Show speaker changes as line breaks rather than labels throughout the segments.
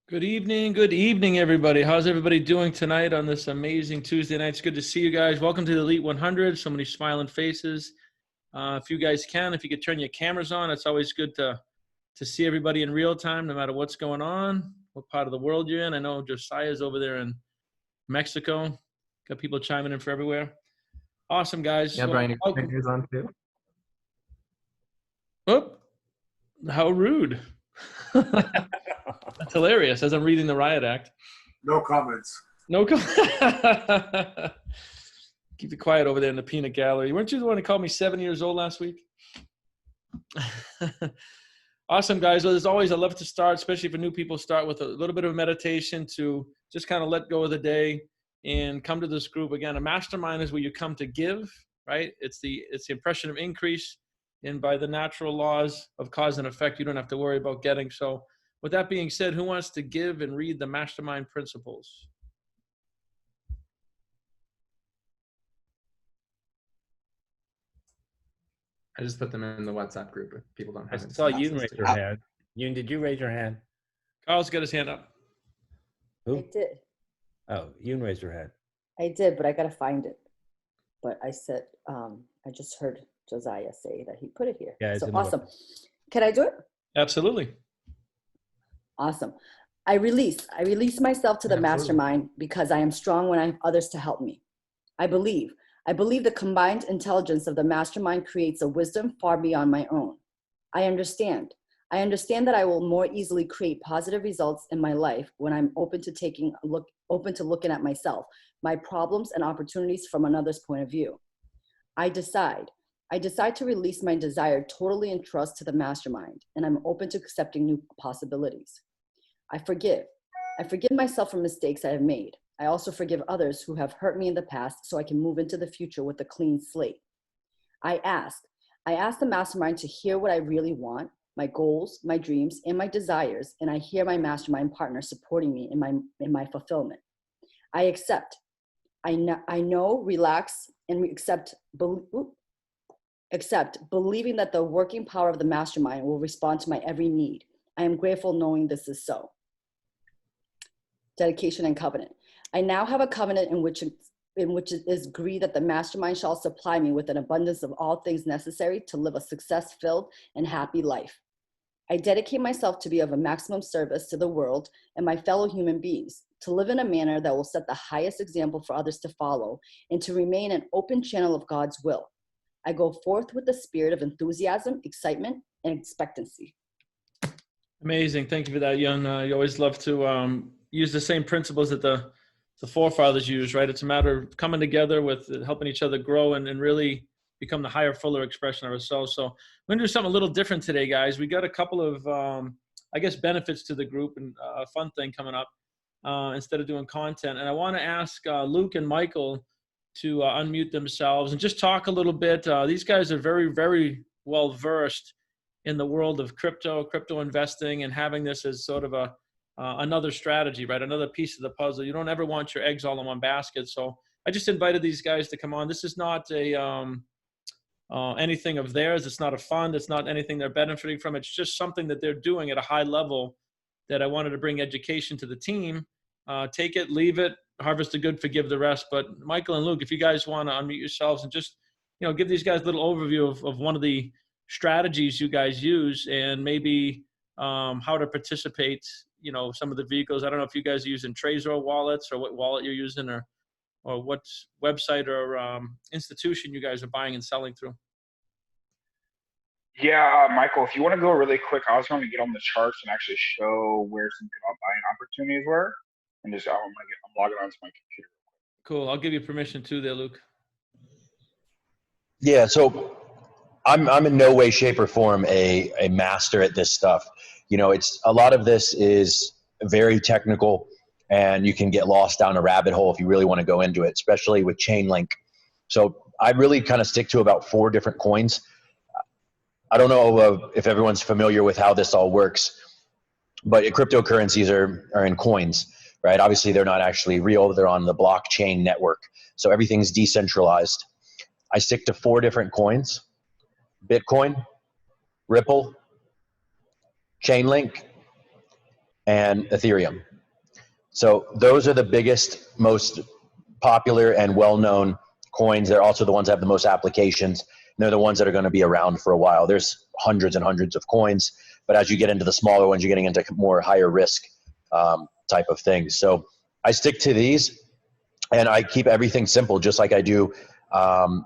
Good evening, everybody. How's everybody doing tonight on this amazing Tuesday night? It's good to see you guys. Welcome to the Elite 100. So many smiling faces. If you guys can, if you could turn your cameras on, it's always good to see everybody in real time, no matter what's going on, what part of the world you're in. I know Josiah's over there in Mexico. Got people chiming in from everywhere. Awesome, guys.
Yeah, Brian, your camera's on too.
Oh, how rude. That's hilarious, as I'm reading the riot act.
No comments.
No comments. Keep it quiet over there in the peanut gallery. Weren't you the one who called me 7 years old last week? Awesome, guys. Well, as always, I love to start, especially for new people, start with a little bit of meditation to just kind of let go of the day and come to this group. Again, a mastermind is where you come to give, right? It's the impression of increase. And by the natural laws of cause and effect, you don't have to worry about getting. So with that being said, who wants to give and read the mastermind principles?
I just put them in the WhatsApp group if people don't have it.
I saw Yoon raise your hand. Yoon, did you raise your hand?
Carl's got his hand up.
Who?
I did.
Oh, Yoon raised her hand.
I did, but I got to find it. But I said, I just heard Josiah say that he put it here.
Yeah, it's
so
in the
awesome. Can I do it?
Absolutely.
Awesome. I release myself to the mastermind because I am strong when I have others to help me. I believe the combined intelligence of the mastermind creates a wisdom far beyond my own. I understand that I will more easily create positive results in my life when I'm open to looking at myself, my problems and opportunities from another's point of view. I decide to release my desire totally in trust to the mastermind, and I'm open to accepting new possibilities. I forgive myself for mistakes I have made. I also forgive others who have hurt me in the past so I can move into the future with a clean slate. I ask the mastermind to hear what I really want, my goals, my dreams, and my desires, and I hear my mastermind partner supporting me in my fulfillment. I accept. I know, relax, and accept, believing that the working power of the mastermind will respond to my every need. I am grateful knowing this is so. Dedication and covenant. I now have a covenant in which it is agreed that the mastermind shall supply me with an abundance of all things necessary to live a success-filled and happy life. I dedicate myself to be of a maximum service to the world and my fellow human beings, to live in a manner that will set the highest example for others to follow, and to remain an open channel of God's will. I go forth with the spirit of enthusiasm, excitement, and expectancy.
Amazing. Thank you for that, Young. You always love to use the same principles that the forefathers used, right? It's a matter of coming together with helping each other grow and really become the higher, fuller expression of ourselves. So we're going to do something a little different today, guys. We got a couple of, benefits to the group and a fun thing coming up instead of doing content. And I want to ask Luke and Michael to unmute themselves and just talk a little bit. These guys are very, very well versed in the world of crypto investing, and having this as sort of another strategy, right? Another piece of the puzzle. You don't ever want your eggs all in one basket. So I just invited these guys to come on. This is not anything of theirs. It's not a fund. It's not anything they're benefiting from. It's just something that they're doing at a high level that I wanted to bring education to the team. Take it, leave it, harvest the good, forgive the rest. But Michael and Luke, if you guys want to unmute yourselves and just, give these guys a little overview of one of the strategies you guys use, and maybe how to participate, some of the vehicles. I don't know if you guys are using Trezor wallets or what wallet you're using, or what website or institution you guys are buying and selling through.
Yeah, Michael, if you want to go really quick, I was going to get on the charts and actually show where some good buying opportunities were. And I'm logging onto my computer.
Cool. I'll give you permission too there, Luke.
Yeah, so I'm in no way, shape, or form a master at this stuff.
You know, it's a lot of this is very technical, and you can get lost down a rabbit hole if you really want to go into it, especially with Chainlink. So I really kind of stick to about 4 different coins. I don't know if everyone's familiar with how this all works, but cryptocurrencies are in coins, right? Obviously, they're not actually real. They're on the blockchain network. So everything's decentralized. I stick to 4 different coins: Bitcoin, Ripple, Chainlink, and Ethereum. So those are the biggest, most popular and well-known coins. They're also the ones that have the most applications. And they're the ones that are going to be around for a while. There's hundreds and hundreds of coins, but as you get into the smaller ones, you're getting into more higher risk type of things. So I stick to these, and I keep everything simple, just like I do,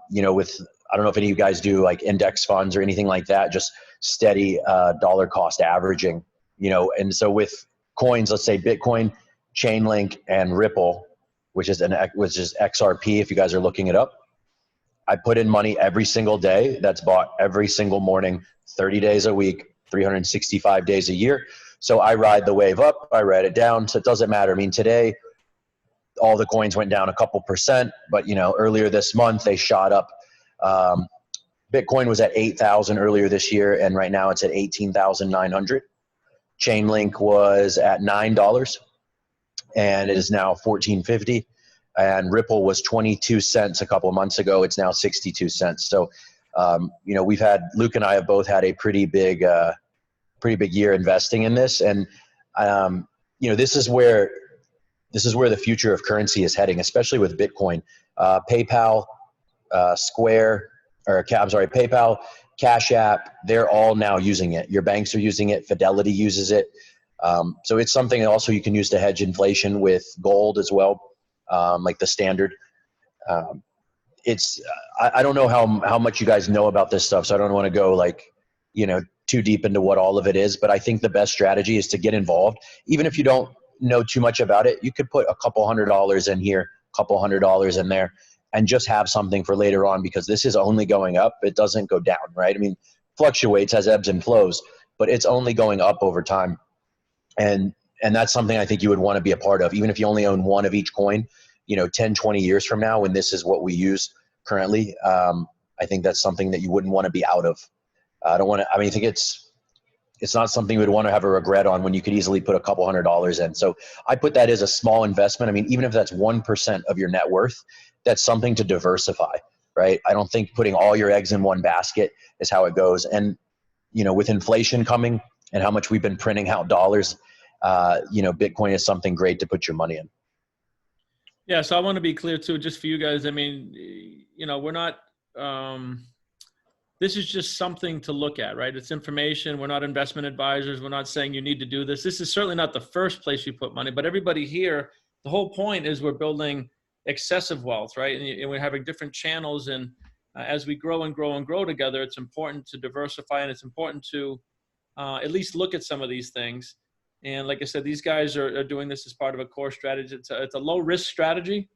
you know, with, I don't know if any of you guys do like index funds or anything like that, just steady dollar cost averaging, you know. And so with coins, let's say Bitcoin, Chainlink, and Ripple, which is XRP, if you guys are looking it up, I put in money every single day. That's bought every single morning, 30 days a week, 365 days a year. So I ride the wave up, I ride it down. So it doesn't matter. I mean, today, all the coins went down a couple percent, but you know, earlier this month they shot up. Bitcoin was at 8,000 earlier this year, and right now it's at 18,900. Chainlink was at $9, and it is now $14.50. And Ripple was 22 cents a couple of months ago. It's now 62 cents. So, you know, Luke and I have both had a pretty big year investing in this. And, you know, this is where the future of currency is heading, especially with Bitcoin. PayPal, PayPal, Cash App, they're all now using it. Your banks are using it. Fidelity uses it. So it's something also you can use to hedge inflation with gold as well. Like the standard. I don't know how much you guys know about this stuff, so I don't want to go like, you know, too deep into what all of it is, but I think the best strategy is to get involved. Even if you don't know too much about it, you could put a couple $100 in here, a couple $100 in there, and just have something for later on, because this is only going up. It doesn't go down, right? I mean, fluctuates, has ebbs and flows, but it's only going up over time. And that's something I think you would want to be a part of, even if you only own one of each coin. You know, 10, 20 years from now, when this is what we use currently, I think that's something that you wouldn't want to be out of. I think it's not something you would want to have a regret on, when you could easily put a couple $100 in. So I put that as a small investment. I mean, even if that's 1% of your net worth, that's something to diversify, right? I don't think putting all your eggs in one basket is how it goes. And, you know, with inflation coming and how much we've been printing out dollars, you know, Bitcoin is something great to put your money in.
Yeah, so I want to be clear too, just for you guys. I mean, you know, we're not, this is just something to look at, right? It's information. We're not investment advisors. We're not saying you need to do this. This is certainly not the first place you put money, but everybody here, the whole point is we're building excessive wealth, right? And we're having different channels. And as we grow and grow and grow together, it's important to diversify, and it's important to at least look at some of these things. And like I said, these guys are doing this as part of a core strategy. It's a low risk strategy.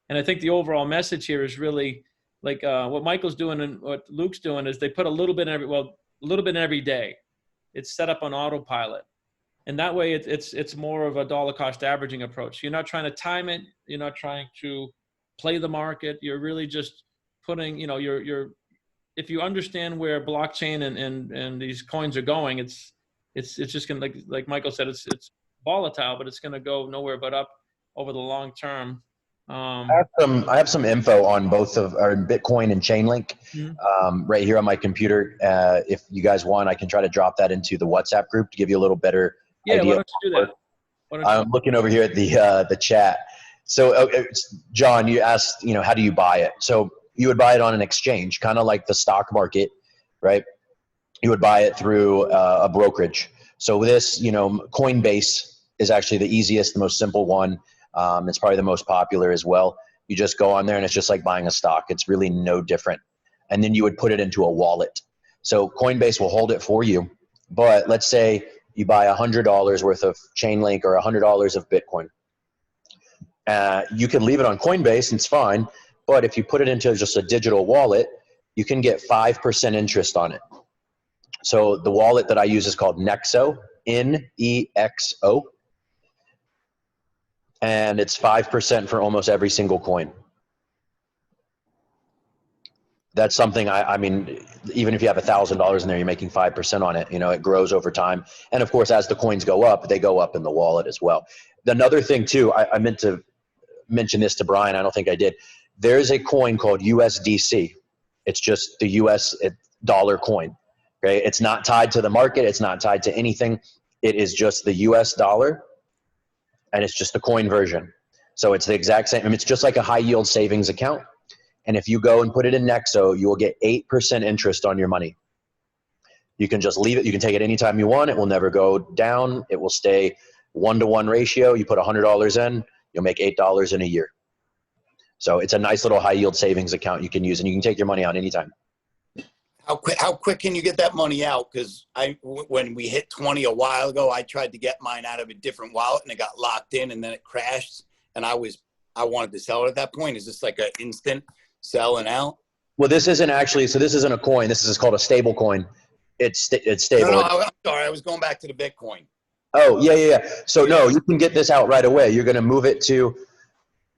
And I think the overall message here is really like what Michael's doing and what Luke's doing is they put a little bit in every day. It's set up on autopilot. And that way it's more of a dollar cost averaging approach. You're not trying to time it. You're not trying to play the market. You're really just putting, you know, if you understand where blockchain and these coins are going, it's just going to, like Michael said, it's volatile, but it's going to go nowhere but up over the long term. I
have some info on both of our Bitcoin and Chainlink right here on my computer. If you guys want, I can try to drop that into the WhatsApp group to give you a little better idea.
Why don't you do that?
I'm looking over here at the chat. So John, you asked, you know, how do you buy it? So you would buy it on an exchange, kind of like the stock market, right? You would buy it through a brokerage. So this, you know, Coinbase is actually the easiest, the most simple one. It's probably the most popular as well. You just go on there and it's just like buying a stock. It's really no different. And then you would put it into a wallet. So Coinbase will hold it for you. But let's say you buy $100 worth of Chainlink or $100 of Bitcoin. You can leave it on Coinbase and it's fine. But if you put it into just a digital wallet, you can get 5% interest on it. So the wallet that I use is called Nexo, NEXO. And it's 5% for almost every single coin. That's something I mean, even if you have $1,000 in there, you're making 5% on it. You know, it grows over time. And of course, as the coins go up, they go up in the wallet as well. Another thing too, I meant to mention this to Brian. I don't think I did. There's a coin called USDC. It's just the US dollar coin. Okay. It's not tied to the market. It's not tied to anything. It is just the US dollar. And it's just the coin version. So it's the exact same. I mean, it's just like a high yield savings account. And if you go and put it in Nexo, you will get 8% interest on your money. You can just leave it. You can take it anytime you want. It will never go down. It will stay 1-to-1 ratio. You put $100 in, you'll make $8 in a year. So it's a nice little high yield savings account you can use, and you can take your money out anytime.
How quick can you get that money out? Because when we hit 20 a while ago, I tried to get mine out of a different wallet and it got locked in and then it crashed. And I wanted to sell it at that point. Is this like an instant sell and out?
Well, this isn't actually, so this isn't a coin. This is called a stable coin. It's stable.
No, I'm sorry. I was going back to the Bitcoin.
Oh, yeah. So no, you can get this out right away. You're going to move it to,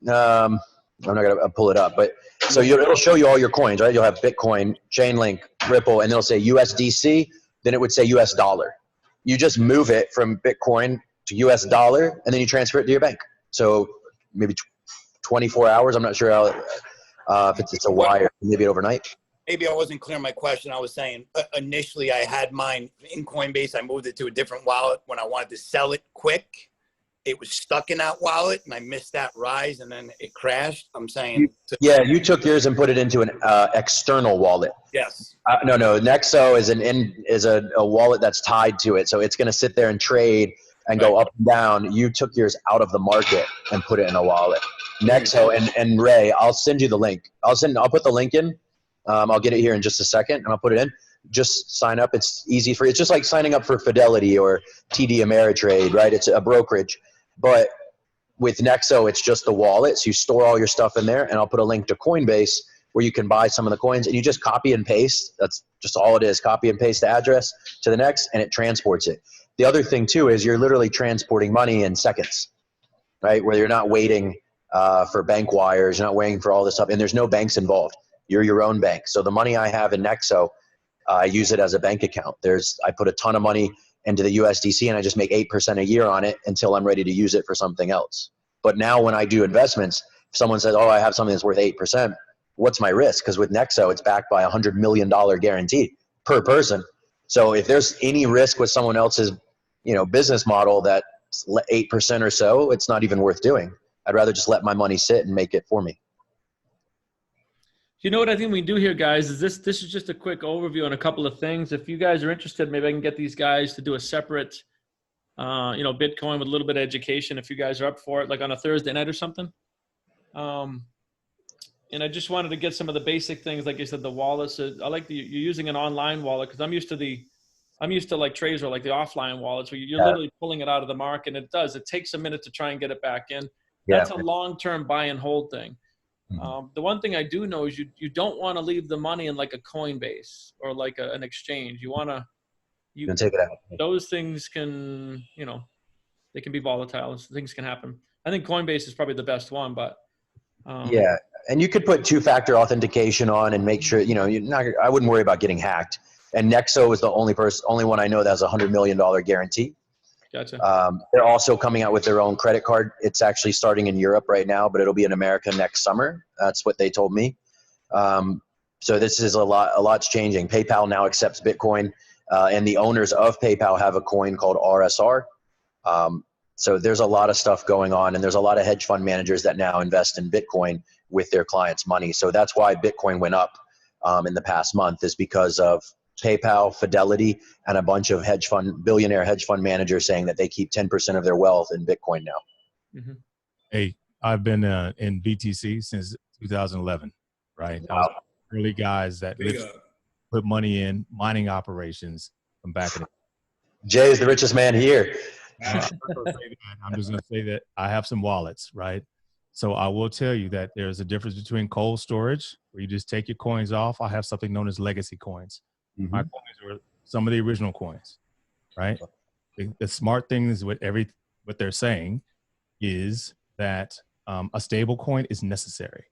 I'm not going to pull it up, but so it'll show you all your coins, right? You'll have Bitcoin, Chainlink, Ripple, and it'll say USDC. Then it would say US dollar. You just move it from Bitcoin to US dollar, and then you transfer it to your bank. So maybe 24 hours. I'm not sure how, if it's a wire, maybe overnight.
Maybe I wasn't clear on my question. I was saying initially I had mine in Coinbase. I moved it to a different wallet when I wanted to sell it quick. It was stuck in that wallet and I missed that rise and then it crashed. I'm saying.
Yeah, you took yours and put it into an external wallet.
Yes.
No. Nexo is a wallet that's tied to it. So it's going to sit there and trade and go up and down. You took yours out of the market and put it in a wallet. Nexo and Ray, I'll send you the link. I'll put the link in. I'll get it here in just a second and I'll put it in. Just sign up. It's easy for you. It's just like signing up for Fidelity or TD Ameritrade, right? It's a brokerage. But with Nexo, it's just the wallet. So you store all your stuff in there, and I'll put a link to Coinbase where you can buy some of the coins, and you just copy and paste. That's just all it is. Copy and paste the address to the next, and it transports it. The other thing, too, is you're literally transporting money in seconds, right? Where you're not waiting for bank wires. You're not waiting for all this stuff, and there's no banks involved. You're your own bank. So the money I have in Nexo, I use it as a bank account. I put a ton of money into the USDC and I just make 8% a year on it until I'm ready to use it for something else. But now when I do investments, if someone says, oh, I have something that's worth 8%, what's my risk? Because with Nexo, it's backed by $100 million guarantee per person. So if there's any risk with someone else's, business model that's 8% or so, it's not even worth doing. I'd rather just let my money sit and make it for me.
You know what I think we do here, guys, is this is just a quick overview on a couple of things. If you guys are interested, maybe I can get these guys to do a separate, Bitcoin with a little bit of education if you guys are up for it, like on a Thursday night or something. And I just wanted to get some of the basic things, like you said, the wallets. I like you're using an online wallet because I'm used to like Trezor, like the offline wallets where you're literally pulling it out of the market. And it takes a minute to try and get it back in. That's a long-term buy and hold thing. The one thing I do know is you don't want to leave the money in like a Coinbase or like an exchange. You can take it out. Those things can, they can be volatile. Things can happen. I think Coinbase is probably the best one, but
yeah. And you could put two-factor authentication on and make sure, I wouldn't worry about getting hacked. And Nexo is the only one I know that has a $100 million guarantee.
Gotcha.
They're also coming out with their own credit card. It's actually starting in Europe right now, but it'll be in America next summer. That's what they told me. So this is a lot's changing. PayPal now accepts Bitcoin, and the owners of PayPal have a coin called RSR. So there's a lot of stuff going on, and there's a lot of hedge fund managers that now invest in Bitcoin with their clients' money. So that's why Bitcoin went up in the past month, is because of PayPal, Fidelity, and a bunch of billionaire hedge fund managers saying that they keep 10% of their wealth in Bitcoin now.
Mm-hmm.
Hey, I've been in BTC since 2011, right?
Wow.
I was early guys that put money in mining operations from back in the
Jay is the richest man here.
I'm just going to say that I have some wallets, right? So I will tell you that there's a difference between cold storage, where you just take your coins off. I have something known as legacy coins. Mm-hmm. My coins were some of the original coins, right? the smart thing is what they're saying is that a stable coin is necessary.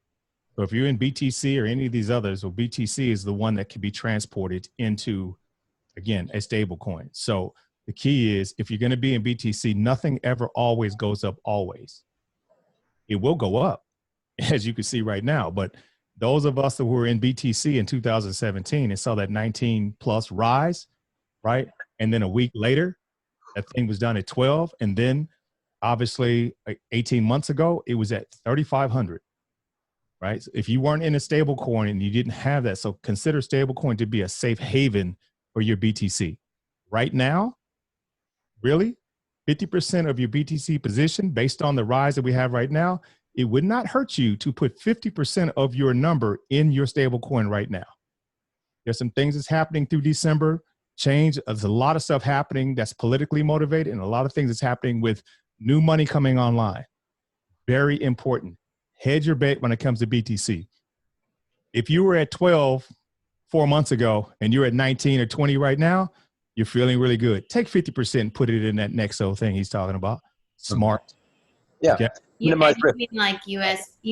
So if you're in BTC or any of these others, well, BTC is the one that can be transported into, again, a stable coin. So the key is, if you're going to be in BTC, nothing ever always goes up always. It will go up, as you can see right now. But those of us that were in BTC in 2017 and saw that 19 plus rise, right? And then a week later, that thing was done at 12. And then obviously 18 months ago, it was at 3,500. Right? So if you weren't in a stable coin and you didn't have that, so consider stable coin to be a safe haven for your BTC. Right now, really, 50% of your BTC position, based on the rise that we have right now, it would not hurt you to put 50% of your number in your stable coin right now. There's some things that's happening through December, change. There's a lot of stuff happening that's politically motivated, and a lot of things that's happening with new money coming online. Very important. Hedge your bet when it comes to BTC. If you were at 12 4 months ago and you're at 19 or 20 right now, you're feeling really good. Take 50% and put it in that Nexo thing he's talking about. Smart.
Yeah.
Okay.
You
Minimize risk.
mean like you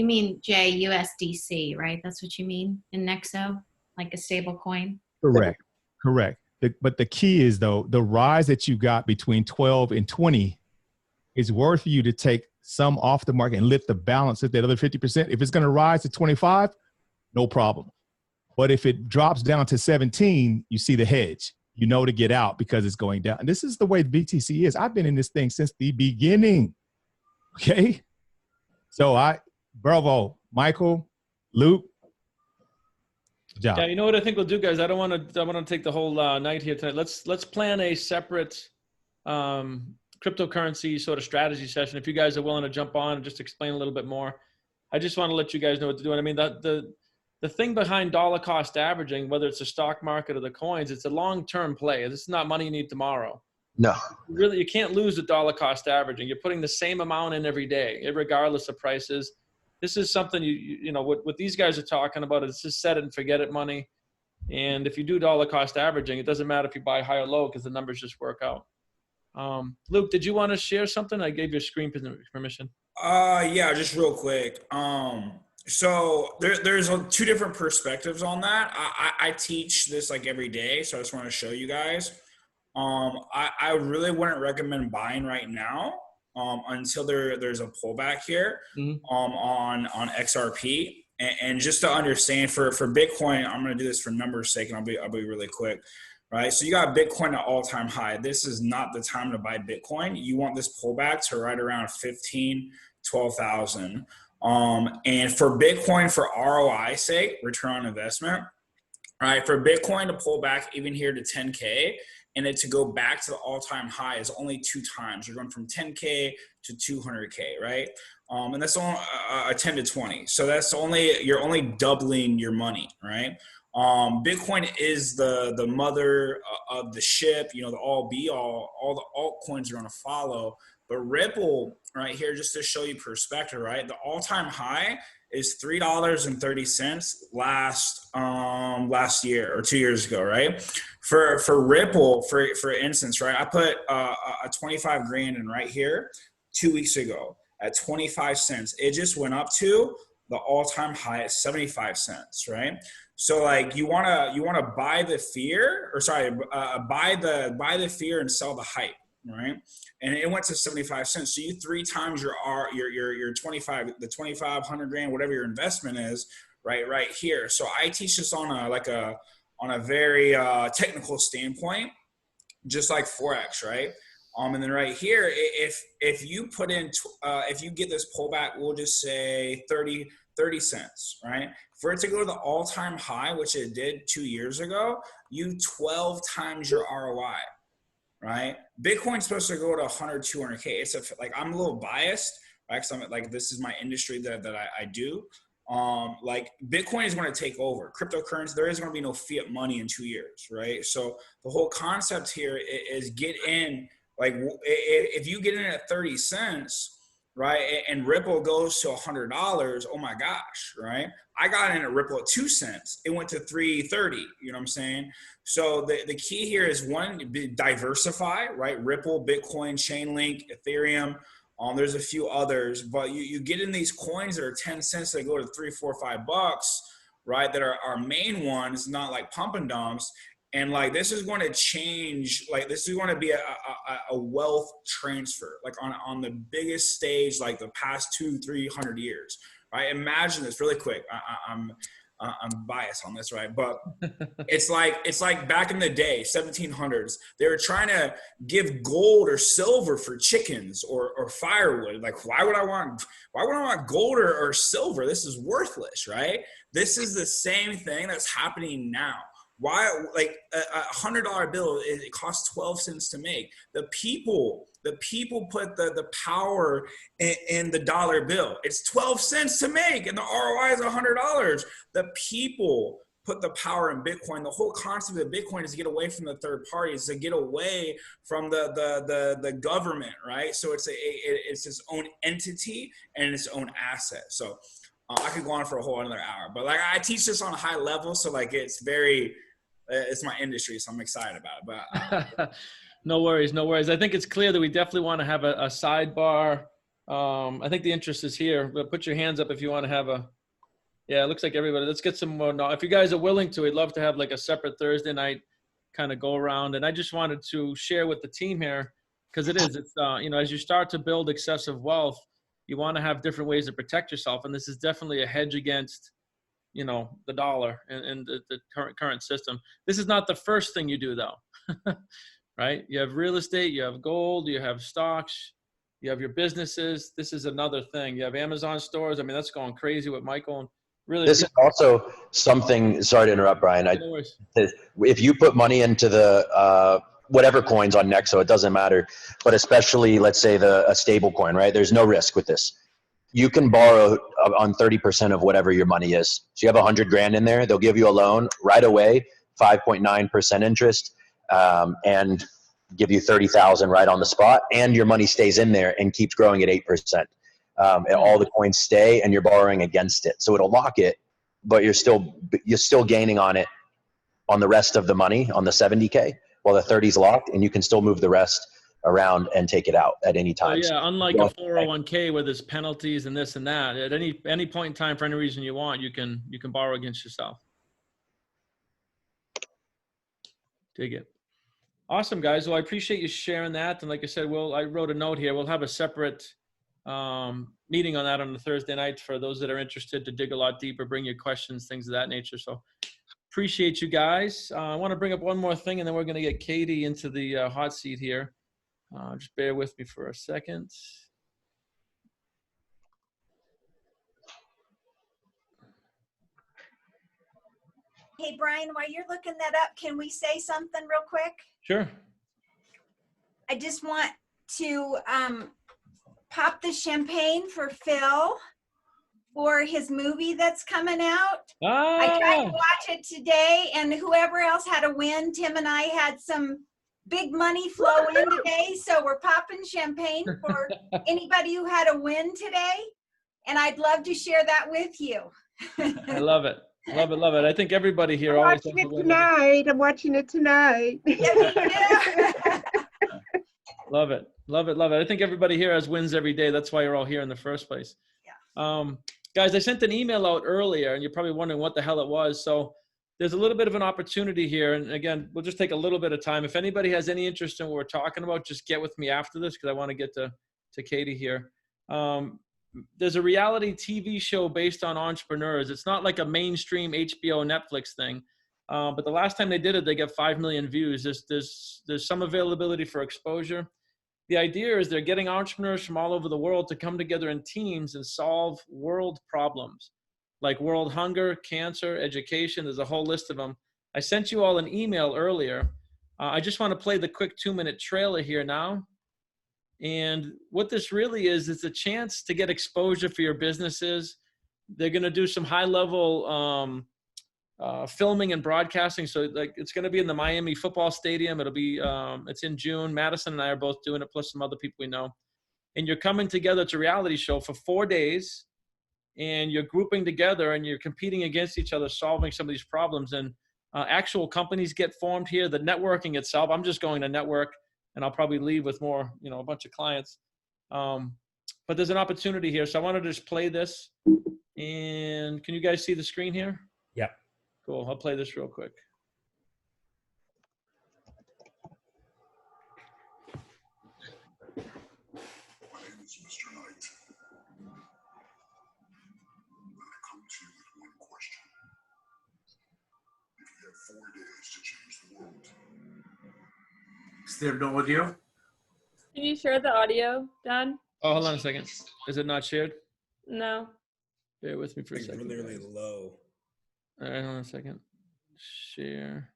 mean USDC, right? That's what you mean in Nexo, like a stable coin?
Correct. Correct. But the key is, though, the rise that you got between 12 and 20 is worth you to take some off the market and lift the balance at that other 50%. If it's going to rise to 25, no problem. But if it drops down to 17, you see the hedge. You know to get out because it's going down. And this is the way BTC is. I've been in this thing since the beginning. Okay? So bravo, Michael, Luke. Good job.
Yeah, you know what I think we'll do, guys? I don't want to take the whole night here tonight. Let's plan a separate cryptocurrency sort of strategy session. If you guys are willing to jump on and just explain a little bit more, I just want to let you guys know what to do. And I mean, the thing behind dollar cost averaging, whether it's the stock market or the coins, it's a long-term play. This is not money you need tomorrow.
No.
Really, you can't lose the dollar cost averaging. You're putting the same amount in every day, regardless of prices. This is something you know what these guys are talking about. It's just set it and forget it money. And if you do dollar cost averaging, it doesn't matter if you buy high or low because the numbers just work out. Luke, did you want to share something? I gave you a screen permission.
Yeah, just real quick. So there's two different perspectives on that. I teach this like every day, so I just want to show you guys. I really wouldn't recommend buying right now until there's a pullback here on XRP. And just to understand for Bitcoin, I'm going to do this for numbers' sake, and I'll be really quick. Right, so you got Bitcoin at all-time high. This is not the time to buy Bitcoin. You want this pullback to right around 12,000. And for Bitcoin, for ROI sake, return on investment, right? For Bitcoin to pull back even here to 10K and it to go back to the all-time high is only 2 times. You're going from 10K to 200K, right? And that's only a 10 to 20. So you're only doubling your money, right? Bitcoin is the mother of the ship, you know, the all be all the altcoins are going to follow. But Ripple right here, just to show you perspective, right? The all-time high is $3.30 last year or 2 years ago, right? For Ripple, for instance, right? I put a 25 grand in right here 2 weeks ago at 25 cents. It just went up to the all-time high at 75 cents, right? So like you wanna buy the fear, or sorry, buy the fear and sell the hype, right? And it went to 75 cents. So you 3 times your 25, the 2,500 grand, whatever your investment is, right here. So I teach this on a very technical standpoint, just like Forex, right? And then right here, if you put in, if you get this pullback, we'll just say 30 cents, right? For it to go to the all-time high, which it did 2 years ago, you 12 times your ROI, right? Bitcoin's supposed to go to 100, 200K. I'm a little biased, right? Because I'm like, this is my industry that I do. Like Bitcoin is going to take over cryptocurrency. There is going to be no fiat money in 2 years, right? So the whole concept here is get in, like if you get in at 30 cents, right? And Ripple goes to $100. Oh my gosh, right? I got in at Ripple at 2 cents. It went to 3.30. You know what I'm saying? So the key here is one, diversify, right? Ripple, Bitcoin, Chainlink, Ethereum. There's a few others, but you get in these coins that are 10 cents, they go to $3, $4, $5, right? That are our main ones, not like pump and dumps. And like, this is going to change, like this is going to be a wealth transfer, like on the biggest stage, like the past 200-300 years, right? Imagine this really quick. I'm biased on this, right? But it's like back in the day, 1700s, they were trying to give gold or silver for chickens or firewood. Like, why would I want gold or silver? This is worthless, right? This is the same thing that's happening now. Why, like a $100 bill, it costs 12 cents to make. The people put the power in the dollar bill. It's 12 cents to make, and the ROI is $100. The people put the power in Bitcoin. The whole concept of Bitcoin is to get away from the third parties, to get away from the government, right? So it's its own entity and its own asset. So I could go on for a whole another hour, but like I teach this on a high level, so like it's my industry, so I'm excited about it. But
no worries. I think it's clear that we definitely want to have a sidebar. I think the interest is here, but put your hands up if you want to have yeah, it looks like everybody. Let's get some more. No, if you guys are willing to, we'd love to have like a separate Thursday night kind of go around. And I just wanted to share with the team here, because it's as you start to build excessive wealth, you want to have different ways to protect yourself. And this is definitely a hedge against, the dollar and the current system. This is not the first thing you do though, right? You have real estate, you have gold, you have stocks, you have your businesses. This is another thing. You have Amazon stores. I mean, that's going crazy with Michael. And really,
this is also something, sorry to interrupt, Brian. If you put money into the, whatever coins on Nexo, it doesn't matter, but especially let's say a stable coin, right? There's no risk with this. You can borrow on 30% of whatever your money is. So you have 100 grand in there, they'll give you a loan right away, 5.9% interest, and give you 30,000 right on the spot. And your money stays in there and keeps growing at 8%. And all the coins stay and you're borrowing against it. So it'll lock it, but you're still gaining on it on the rest of the money on the 70K while the 30's locked, and you can still move the rest around and take it out at any time.
Yeah, unlike a 401k where there's penalties and this and that, at any point in time, for any reason you want, you can borrow against yourself. Dig it. Awesome, guys. Well, I appreciate you sharing that. And like I said, I wrote a note here. We'll have a separate meeting on that on the Thursday night for those that are interested to dig a lot deeper, bring your questions, things of that nature. So appreciate you guys. I want to bring up one more thing, and then we're going to get Katie into the hot seat here. Just bear with me for a second.
Hey, Brian, while you're looking that up, can we say something real quick?
Sure.
I just want to pop the champagne for Phil for his movie that's coming out. I tried to watch it today, and whoever else had a win, Tim and I had some big money flow in today, so we're popping champagne for anybody who had a win today, and I'd love to share that with you.
I love it. Love it, love it. I think everybody here always has a win.
I'm watching it tonight.
Yeah, me too.
Love it, love it, love it. I think everybody here has wins every day. That's why you're all here in the first place. Yeah. Guys, I sent an email out earlier, and you're probably wondering what the hell it was. So there's a little bit of an opportunity here. And again, we'll just take a little bit of time. If anybody has any interest in what we're talking about, just get with me after this, because I want to get to Katie here. There's a reality TV show based on entrepreneurs. It's not like a mainstream HBO, Netflix thing. But the last time they did it, they got 5 million views. There's some availability for exposure. The idea is they're getting entrepreneurs from all over the world to come together in teams and solve world problems like world hunger, cancer, education. There's a whole list of them. I sent you all an email earlier. I just want to play the quick 2-minute trailer here now. And what this really is, it's a chance to get exposure for your businesses. They're going to do some high-level filming and broadcasting. So like it's going to be in the Miami football stadium. It'll be, it's in June. Madison and I are both doing it, plus some other people we know. and you're coming together to a reality show for 4 days, and you're grouping together and you're competing against each other, solving some of these problems. And actual companies get formed here. The networking itself, I'm just going to network, and I'll probably leave with more, a bunch of clients. But there's an opportunity here. So I wanted to just play this. And can you guys see the screen here?
Yeah.
Cool. I'll play this real quick.
My name is Mr. Knight. I come to you with one question. If you have 4 days to change the world.
Still done with you?
Can you share the audio, Dad?
Oh, hold on a second. Is it not shared?
No.
Bear with me for a second.
Really low.
All right, hold on a second. Share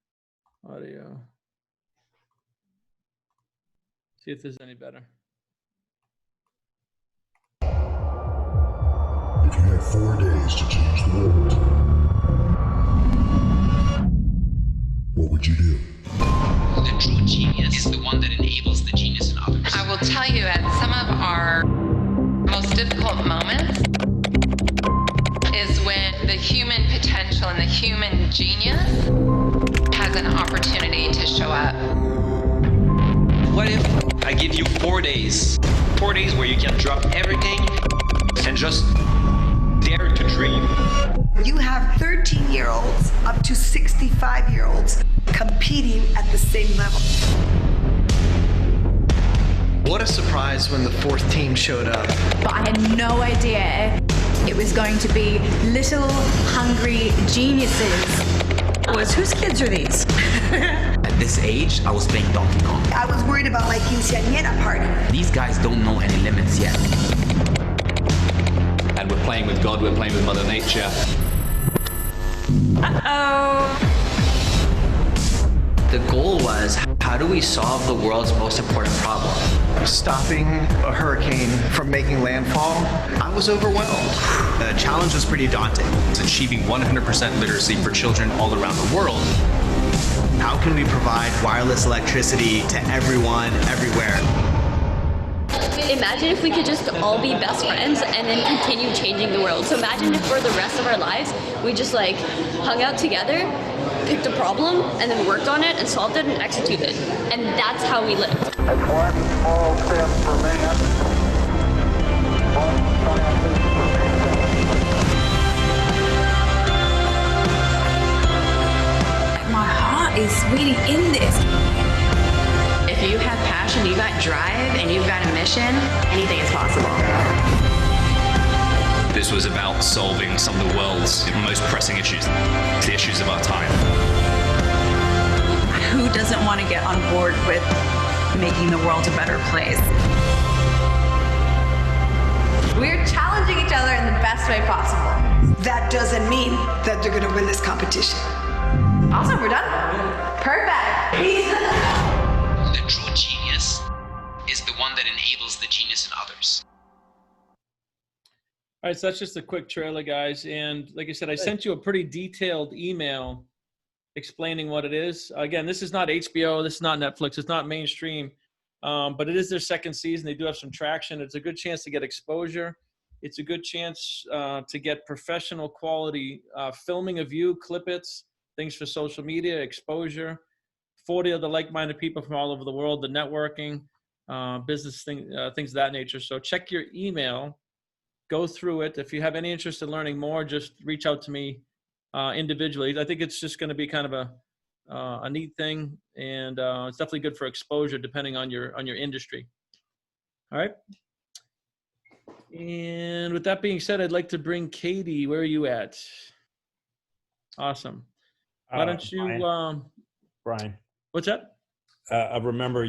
audio. See if there's any better.
If you have 4 days to change the world, what would you do?
The true genius is the one that enables the genius in others. I will tell you, at some of our most difficult moments is when the human potential and the human genius has an opportunity to show up.
What if I give you 4 days? 4 days where you can drop everything and just dare to dream.
You have 13-year-olds up to 65-year-olds competing at the same level.
What a surprise when the 4th team showed up.
But I had no idea it was going to be little hungry geniuses.
Whose kids are these?
At this age, I was playing Donkey Kong.
I was worried about my quinceañera party.
These guys don't know any limits yet.
And we're playing with God, we're playing with Mother Nature.
Uh-oh.
The goal was, how do we solve the world's most important problem? Stopping a hurricane from making landfall. I was overwhelmed.
The challenge was pretty daunting. It's achieving 100% literacy for children all around the world.
How can we provide wireless electricity to everyone, everywhere?
Imagine if we could just all be best friends and then continue changing the world. So imagine if for the rest of our lives, we just like hung out together, picked a problem, and then worked on it and solved it and executed. And that's how we live.
That's one small step for man, one giant leap for mankind.
My heart is really in this.
If you have passion, you got drive, and you've got a mission, anything is possible.
This was about solving some of the world's most pressing issues, the issues of our time.
Who doesn't want to get on board with making the world a better place?
We're challenging each other in the best way possible.
That doesn't mean that they're going to win this competition.
Awesome, we're done. Perfect.
The true genius is the one that enables the genius in others.
All right, so that's just a quick trailer, guys. And like I said, I sent you a pretty detailed email explaining what it is. Again, this is not HBO, this is not Netflix, it's not mainstream, but it is their second season. They do have some traction. It's a good chance to get exposure. It's a good chance to get professional quality filming of you, clip-its, things for social media, exposure. 40 other like-minded people from all over the world, the networking, business things of that nature. So check your email, go through it. If you have any interest in learning more, just reach out to me individually. I think it's just going to be kind of a neat thing, and it's definitely good for exposure depending on your industry. All right. And with that being said, I'd like to bring Katie. Where are you at? Awesome. Why don't you,
Brian.
What's that?
I remember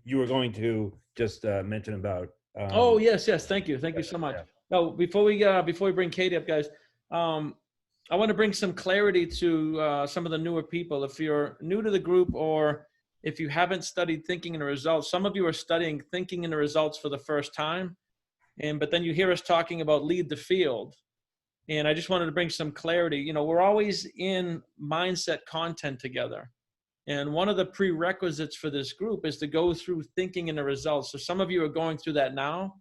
you were going to just mention about.
Oh yes, thank you so much. Yeah. No, before we bring Katie up, guys, I want to bring some clarity to some of the newer people. If you're new to the group, or if you haven't studied thinking and results, some of you are studying thinking and results for the first time, but then you hear us talking about lead the field. And I just wanted to bring some clarity. You know, we're always in mindset content together. And one of the prerequisites for this group is to go through thinking and the results. So some of you are going through that now.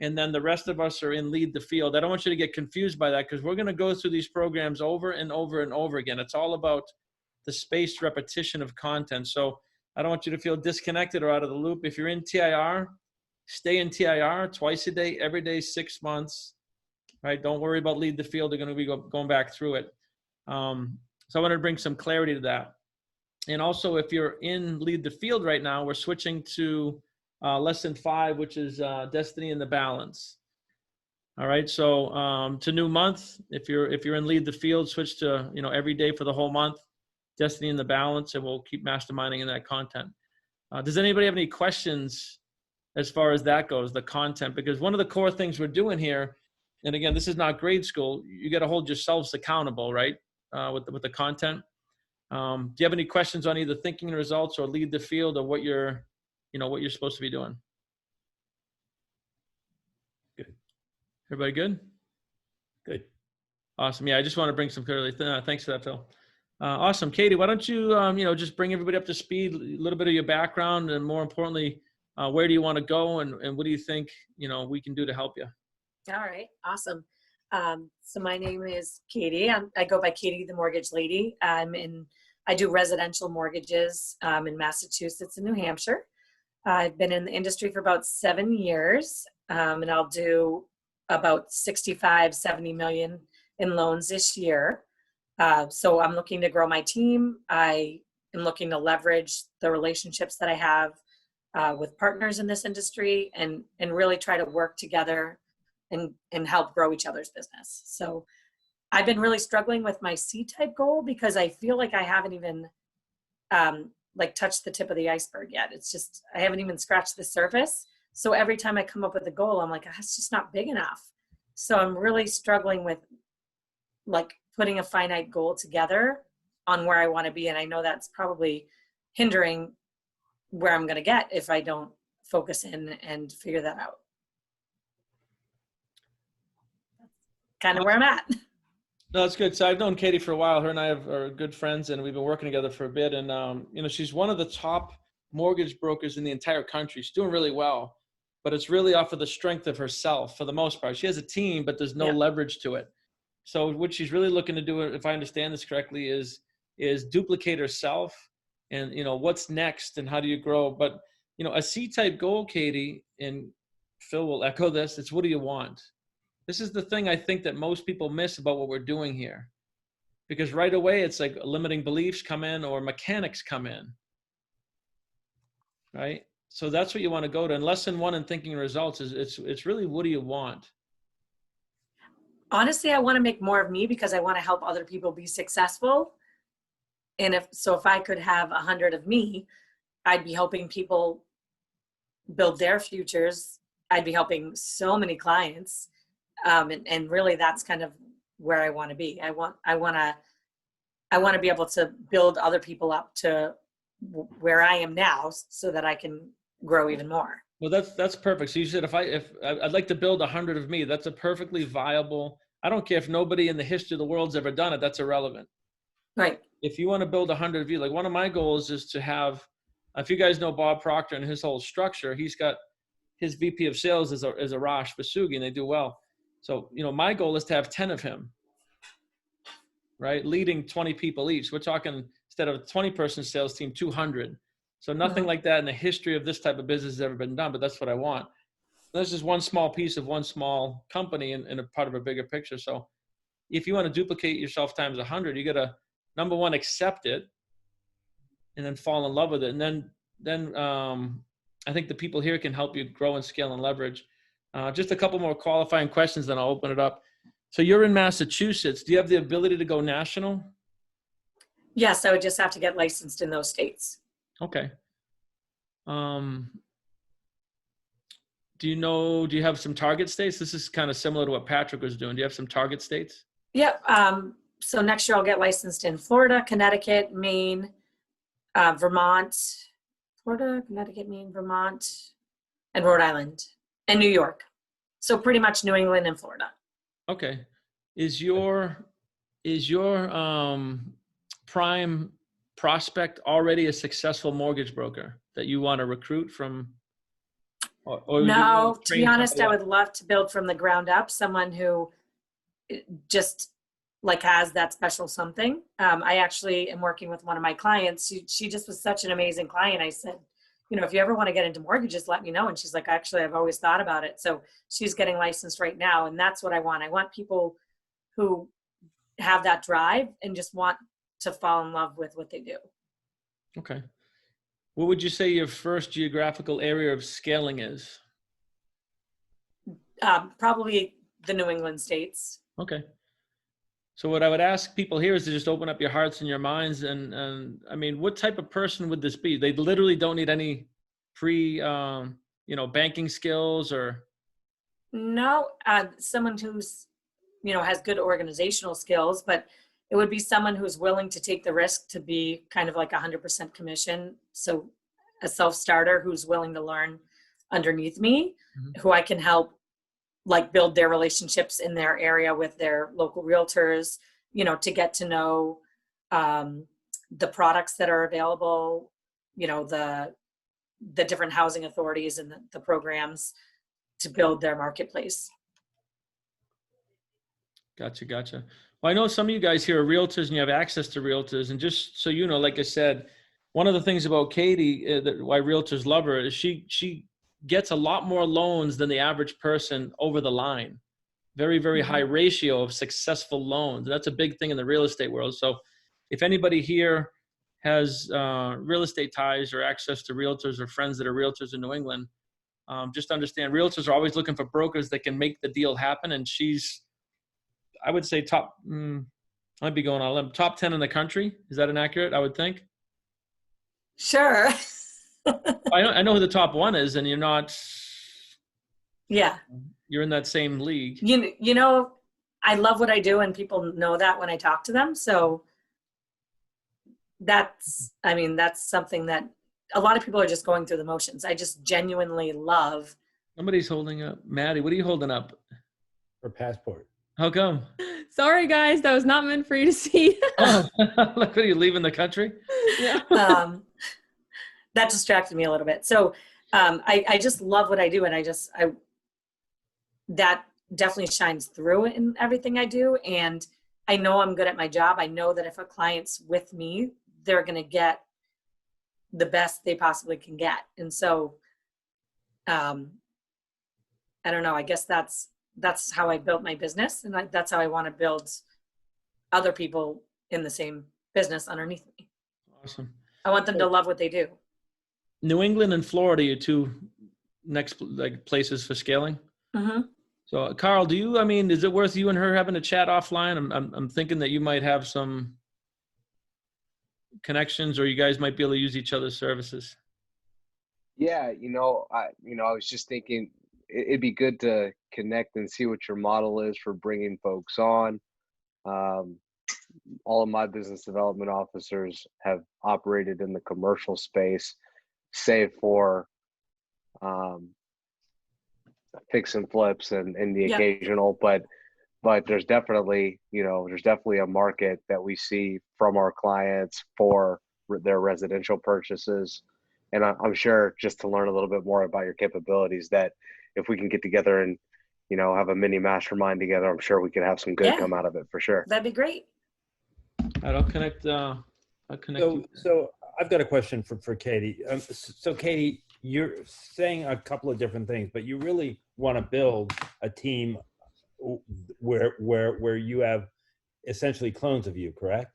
and then the rest of us are in lead the field. I don't want you to get confused by that, because we're going to go through these programs over and over and over again. It's all about the spaced repetition of content. So I don't want you to feel disconnected or out of the loop. If you're in TIR, stay in TIR twice a day, every day, 6 months, right? Don't worry about lead the field. They're going to be going back through it. So I want to bring some clarity to that. And also, if you're in lead the field right now, we're switching to lesson 5, which is destiny in the balance. All right. So to new month, if you're in lead the field, switch to, every day for the whole month, destiny in the balance, and we'll keep masterminding in that content. Does anybody have any questions as far as that goes, the content? Because one of the core things we're doing here, and again, this is not grade school, you got to hold yourselves accountable, right? With the content. Do you have any questions on either thinking results or lead the field, or what you're supposed to be doing? Good. Everybody good?
Good.
Awesome. Yeah, I just want to bring some clarity. Thanks for that, Phil. Awesome. Katie, why don't you, just bring everybody up to speed, a little bit of your background, and more importantly, where do you want to go, and what do you think, we can do to help you?
All right. Awesome. So my name is Katie. I go by Katie, the Mortgage Lady. I do residential mortgages in Massachusetts and New Hampshire. I've been in the industry for about 7 years, and I'll do about 65, 70 million in loans this year. So I'm looking to grow my team. I am looking to leverage the relationships that I have with partners in this industry, and really try to work together and help grow each other's business. So I've been really struggling with my C-type goal, because I feel like I haven't even touched the tip of the iceberg yet. It's just, I haven't even scratched the surface. So every time I come up with a goal, I'm like, it's just not big enough. So I'm really struggling with putting a finite goal together on where I want to be. And I know that's probably hindering where I'm going to get if I don't focus in and figure that out. Kind of where I'm at.
No, that's good. So I've known Katie for a while. Her and I are good friends, and we've been working together for a bit. And, she's one of the top mortgage brokers in the entire country. She's doing really well, but it's really off of the strength of herself for the most part. She has a team, but there's no leverage to it. So what she's really looking to do, if I understand this correctly, is duplicate herself, and, what's next and how do you grow? But, a C-type goal, Katie, and Phil will echo this, it's what do you want? This is the thing I think that most people miss about what we're doing here, because right away it's like limiting beliefs come in or mechanics come in, right? So that's what you want to go to. And lesson 1 in thinking results is it's really, what do you want?
Honestly, I want to make more of me, because I want to help other people be successful. And if I could have 100 of me, I'd be helping people build their futures. I'd be helping so many clients. And really that's kind of where I want to be. I want to be able to build other people up to where I am now, so that I can grow even more. Well,
that's perfect. So you said, if I'd like to build 100 of me, that's a perfectly viable, I don't care if nobody in the history of the world's ever done it, that's irrelevant.
Right.
If you want to build 100 of you, like one of my goals is to have, if you guys know Bob Proctor and his whole structure, he's got his VP of sales is a Raj Vasugi, and they do well. So, my goal is to have 10 of him, right? Leading 20 people each. We're talking, instead of a 20-person sales team, 200. So nothing like that in the history of this type of business has ever been done, but that's what I want. This is one small piece of one small company and a part of a bigger picture. So if you want to duplicate yourself times 100, you got to, number one, accept it, and then fall in love with it. And then I think the people here can help you grow and scale and leverage. Just a couple more qualifying questions, then I'll open it up. So you're in Massachusetts. Do you have the ability to go national?
Yes, I would just have to get licensed in those states.
Okay. Do you have some target states? This is kind of similar to what Patrick was doing. Do you have some target states?
Yep. So next year I'll get licensed in Florida, Connecticut, Maine, Vermont, Florida, Connecticut, Maine, Vermont, and Rhode Island, and New York. So pretty much New England and Florida.
Okay. Is your prime prospect already a successful mortgage broker that you want to recruit from? Or would you
No,
want
to be
train
honest, I
somebody up?
would love to build from the ground up, someone who just like has that special something. I actually am working with one of my clients. She just was such an amazing client. I said, you know, if you ever want to get into mortgages, let me know. And she's like, actually, I've always thought about it. So she's getting licensed right now. And that's what I want. I want people who have that drive and just want to fall in love with what they do.
Okay. What would you say your first geographical area of scaling is?
Probably the New England states.
Okay. So what I would ask people here is to just open up your hearts and your minds. And I mean, what type of person would this be? They literally don't need any banking skills or.
No, someone who's, has good organizational skills, but it would be someone who's willing to take the risk to be kind of like 100% commission. So a self-starter who's willing to learn underneath me, who I can help like build their relationships in their area with their local realtors, to get to know the products that are available, the different housing authorities and the programs to build their marketplace.
Gotcha. Well, I know some of you guys here are realtors and you have access to realtors. And just so you know, like I said, one of the things about Katie, why realtors love her, is she gets a lot more loans than the average person over the line. Very, very high ratio of successful loans. That's a big thing in the real estate world. So if anybody here has real estate ties or access to realtors or friends that are realtors in New England, just understand realtors are always looking for brokers that can make the deal happen. And she's, I would say top 10 in the country. Is that inaccurate? I would think.
Sure.
I know who the top one is, and you're not.
Yeah.
You're in that same league.
I love what I do, and people know that when I talk to them. So that's something that a lot of people are just going through the motions. I just genuinely love.
Somebody's holding up. Maddie, what are you holding up?
Her passport.
How come?
Sorry, guys. That was not meant for you to see.
Oh, look, are you leaving the country?
Yeah.
That distracted me a little bit. So I just love what I do. And that definitely shines through in everything I do. And I know I'm good at my job. I know that if a client's with me, they're going to get the best they possibly can get. And so, I don't know, I guess that's how I built my business. And that's how I want to build other people in the same business underneath me.
Awesome.
I want them to love what they do.
New England and Florida are two next places for scaling.
Mm-hmm.
So Carl, is it worth you and her having a chat offline? I'm thinking that you might have some connections, or you guys might be able to use each other's services.
Yeah, I was just thinking it'd be good to connect and see what your model is for bringing folks on. All of my business development officers have operated in the commercial space, save for fix and flips and the occasional, but there's definitely a market that we see from our clients for their residential purchases. And I'm sure, just to learn a little bit more about your capabilities, that if we can get together and have a mini mastermind together, I'm sure we could have some good come out of it for sure.
That'd be great.
All right, I'll connect you.
So I've got a question for Katie. So Katie, you're saying a couple of different things, but you really want to build a team where you have essentially clones of you, correct?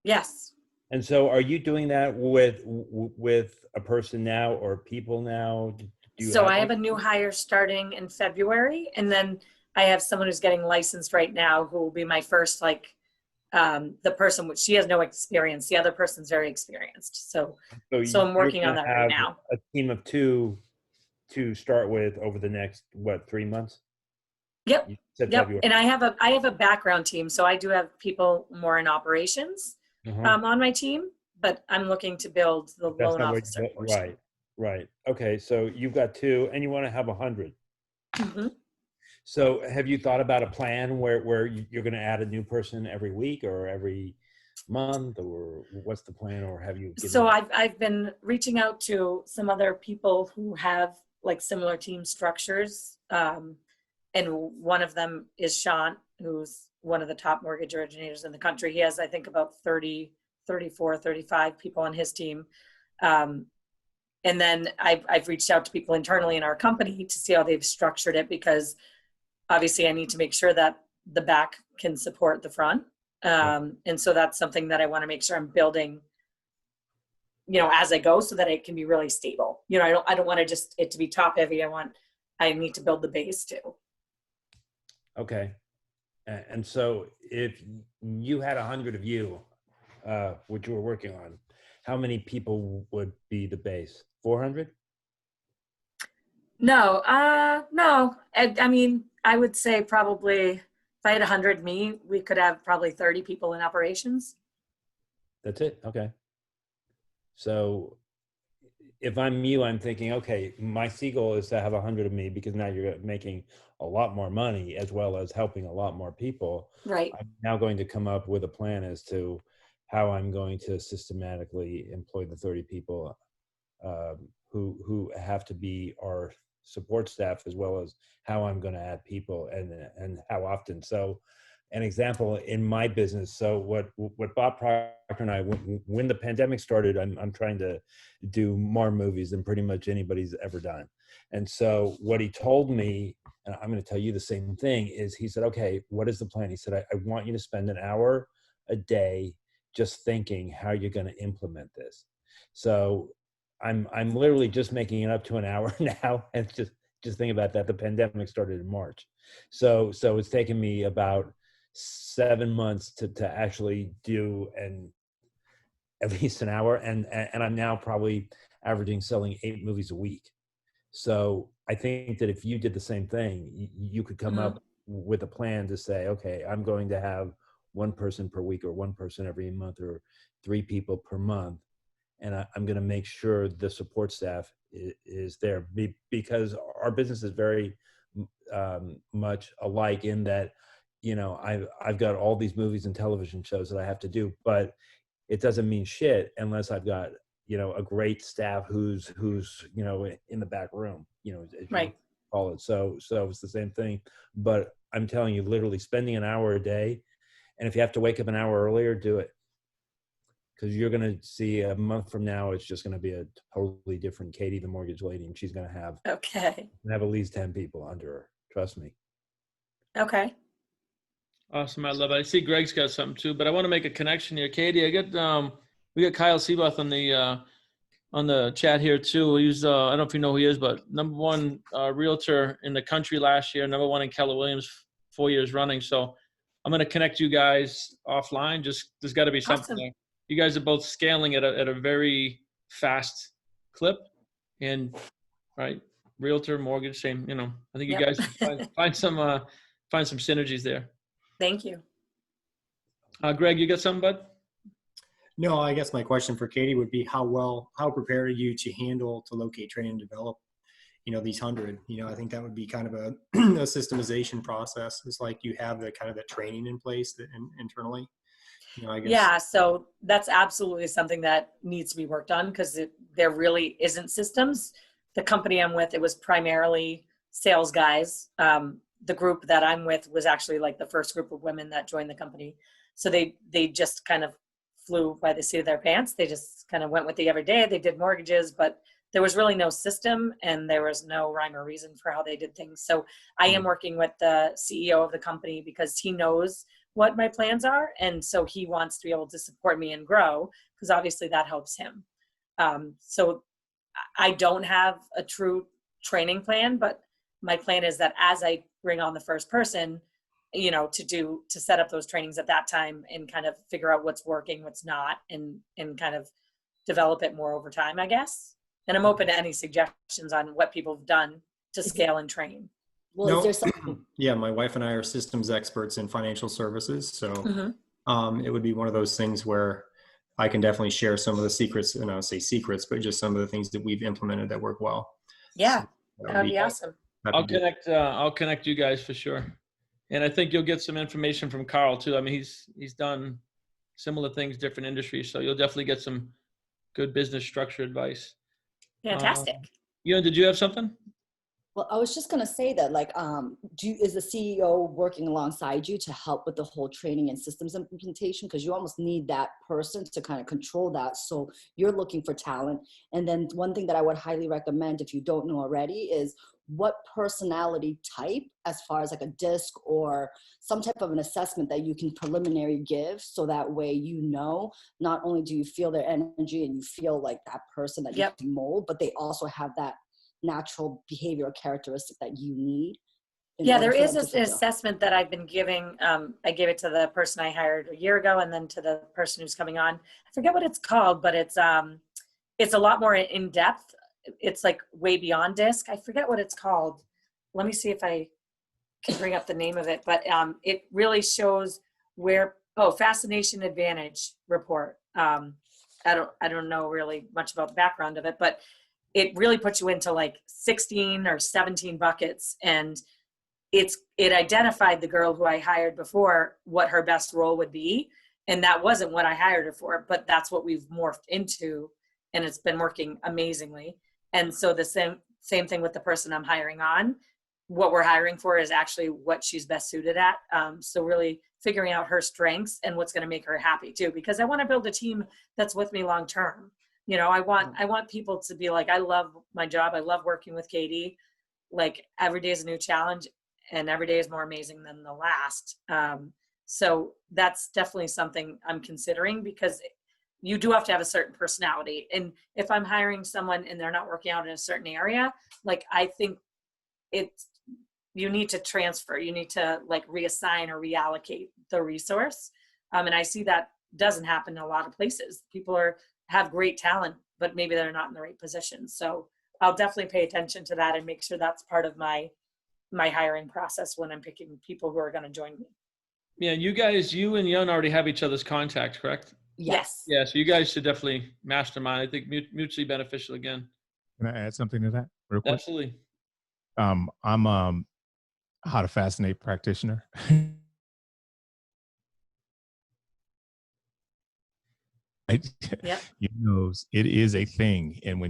Yes.
And so are you doing that with a person now or people now?
I have a new hire starting in February, and then I have someone who's getting licensed right now who will be my first, the person, which she has no experience. The other person's very experienced. So I'm working on that right now.
A team of two to start with over the next, 3 months?
Yep.
February.
And I have a background team. So I do have people more in operations on my team, but I'm looking to build the loan officer portion.
Right. Okay. So you've got 2 and you want to have 100.
Mm-hmm.
So have you thought about a plan where you're going to add a new person every week or every month, or what's the plan, or have you?
So I've been reaching out to some other people who have like similar team structures. And one of them is Sean, who's one of the top mortgage originators in the country. He has, I think, about 30, 34, 35 people on his team. And then I've reached out to people internally in our company to see how they've structured it, because obviously I need to make sure that the back can support the front. And so that's something that I want to make sure I'm building, you know, as I go, so that it can be really stable. You know, I don't want to just it to be top heavy. I need to build the base too.
Okay. And so if you had 100 of you, which you were working on, how many people would be the base? 400?
No, no. I mean, I would say probably if I had 100 we could have probably 30 people in operations.
That's it? Okay. So if I'm you, I'm thinking, okay, my goal is to have 100 of me, because now you're making a lot more money as well as helping a lot more people.
Right.
I'm now going to come up with a plan as to how I'm going to systematically employ the 30 people who have to be our support staff, as well as how I'm going to add people and how often. So an example in my business. So what Bob Proctor and I, when the pandemic started, I'm trying to do more movies than pretty much anybody's ever done. And so what he told me, and I'm going to tell you the same thing, is he said, okay, what is the plan? He said, I want you to spend an hour a day just thinking how you're going to implement this. So I'm literally just making it up to an hour now. And just think about that. The pandemic started in March. So it's taken me about 7 months to actually do at least an hour. And I'm now probably averaging selling 8 movies a week. So I think that if you did the same thing, you could come up with a plan to say, okay, I'm going to have 1 person per week, or 1 person every month, or 3 people per month. And I'm going to make sure the support staff is there, because our business is very much alike in that, you know, I've got all these movies and television shows that I have to do, but it doesn't mean shit unless I've got, you know, a great staff who's you know, in the back room, you know, as
right.
you call it. So it's the same thing. But I'm telling you, literally spending an hour a day, and if you have to wake up an hour earlier, do it. Because you're going to see a month from now, it's just going to be a totally different Katie, the mortgage lady, and she's going to have at least 10 people under her. Trust me.
Okay.
Awesome. I love it. I see Greg's got something too, but I want to make a connection here. Katie, we got Kyle Seaboth on the chat here too. He's I don't know if you know who he is, but #1 realtor in the country last year, #1 in Keller Williams 4 years running. So I'm going to connect you guys offline. Just there's got to be something there. You guys are both scaling at a very fast clip, and right, realtor, mortgage, same. You know, I think you guys find some synergies there.
Thank you.
Greg, you got something, bud?
No, I guess my question for Katie would be how prepared are you to locate, train, and develop, you know, these 100? You know, I think that would be kind of a systemization process. It's like you have the kind of that training in place internally. You know, I guess. Yeah,
so that's absolutely something that needs to be worked on, because there really isn't systems. The company I'm with, it was primarily sales guys. The group that I'm with was actually like the first group of women that joined the company. So they just kind of flew by the seat of their pants. They just kind of went with the everyday. They did mortgages, but there was really no system and there was no rhyme or reason for how they did things. So I am working with the CEO of the company because he knows what my plans are. And so he wants to be able to support me and grow, because obviously that helps him. So I don't have a true training plan, but my plan is that as I bring on the first person, you know, to set up those trainings at that time and kind of figure out what's working, what's not, and kind of develop it more over time, I guess. And I'm open to any suggestions on what people have done to scale and train.
Well, is there something? Yeah, my wife and I are systems experts in financial services. So it would be one of those things where I can definitely share some of the secrets, and I would say secrets, but just some of the things that we've implemented that work well.
Yeah, that would be awesome.
I'll connect you guys for sure. And I think you'll get some information from Carl too. I mean, he's done similar things, different industries. So you'll definitely get some good business structure advice.
Fantastic.
Did you have something?
Well, I was just gonna say that, like, is the CEO working alongside you to help with the whole training and systems implementation? Because you almost need that person to kind of control that. So you're looking for talent. And then one thing that I would highly recommend, if you don't know already, is what personality type, as far as like a DISC or some type of an assessment that you can preliminary give, so that way you know, not only do you feel their energy and you feel like that person that you can mold, but they also have that natural behavioral characteristic that you need.
Yeah, there is an assessment that I've been giving. I gave it to the person I hired a year ago, and then to the person who's coming on. I forget what it's called, but it's a lot more in depth. It's like way beyond DISC. I forget what it's called. Let me see if I can bring up the name of it. But it really shows where fascination advantage report. I don't know really much about the background of it, but it really puts you into like 16 or 17 buckets, and it identified the girl who I hired before, what her best role would be. And that wasn't what I hired her for, but that's what we've morphed into, and it's been working amazingly. And so the same thing with the person I'm hiring on. What we're hiring for is actually what she's best suited at. So really figuring out her strengths and what's going to make her happy too, because I want to build a team that's with me long term. You know, I want people to be like, I love my job. I love working with Katie. Like every day is a new challenge, and every day is more amazing than the last. So that's definitely something I'm considering, because you do have to have a certain personality. And if I'm hiring someone and they're not working out in a certain area, like I think you need to transfer, you need to like reassign or reallocate the resource. And I see that doesn't happen in a lot of places. People have great talent, but maybe they're not in the right position. So I'll definitely pay attention to that and make sure that's part of my hiring process when I'm picking people who are going to join me.
Yeah, you and Yun already have each other's contact, correct?
Yes.
Yeah, so you guys should definitely mastermind. I think mutually beneficial again.
Can I add something to that real quick?
Absolutely.
I'm how to fascinate practitioner.
Yep.
You know, it is a thing, and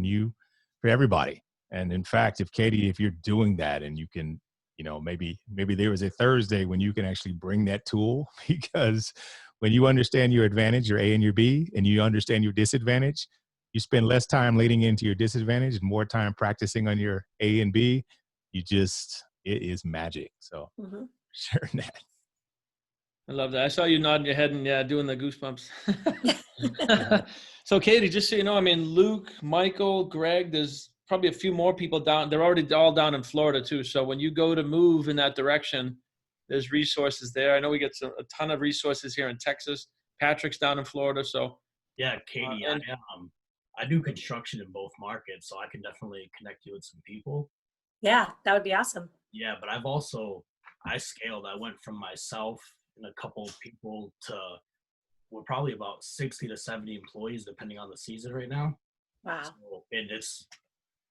for everybody. And in fact, if you're doing that, and you can, you know, maybe there was a Thursday when you can actually bring that tool, because when you understand your advantage, your A and your B, and you understand your disadvantage, you spend less time leading into your disadvantage and more time practicing on your A and B. It is magic. So sharing that.
I love that. I saw you nodding your head and doing the goosebumps. So Katie, just so you know, I mean, Luke, Michael, Greg, there's probably a few more people down. They're already all down in Florida too. So when you go to move in that direction, there's resources there. I know we get a ton of resources here in Texas. Patrick's down in Florida. So
yeah, Katie, I do construction in both markets, so I can definitely connect you with some people.
Yeah, that would be awesome.
Yeah, but I scaled. I went from myself and a couple of people to we're probably about 60 to 70 employees, depending on the season right now.
Wow.
So, and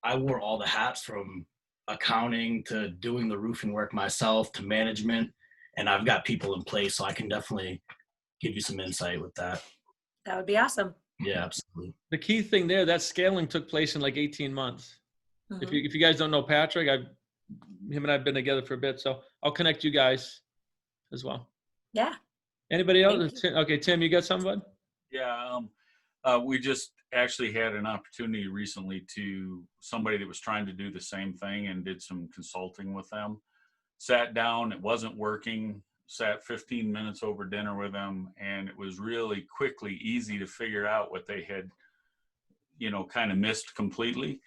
I wore all the hats, from accounting to doing the roofing work myself to management, and I've got people in place, so I can definitely give you some insight with that.
That would be awesome.
Yeah, absolutely.
The key thing there, that scaling took place in like 18 months.
Mm-hmm.
If you guys don't know Patrick, him and I have been together for a bit, so I'll connect you guys as well.
Yeah.
Anybody else? Okay, Tim, you got something, bud?
Yeah, we just actually had an opportunity recently to somebody that was trying to do the same thing and did some consulting with them. Sat down, it wasn't working, sat 15 minutes over dinner with them, and it was really quickly easy to figure out what they had, you know, kind of missed completely.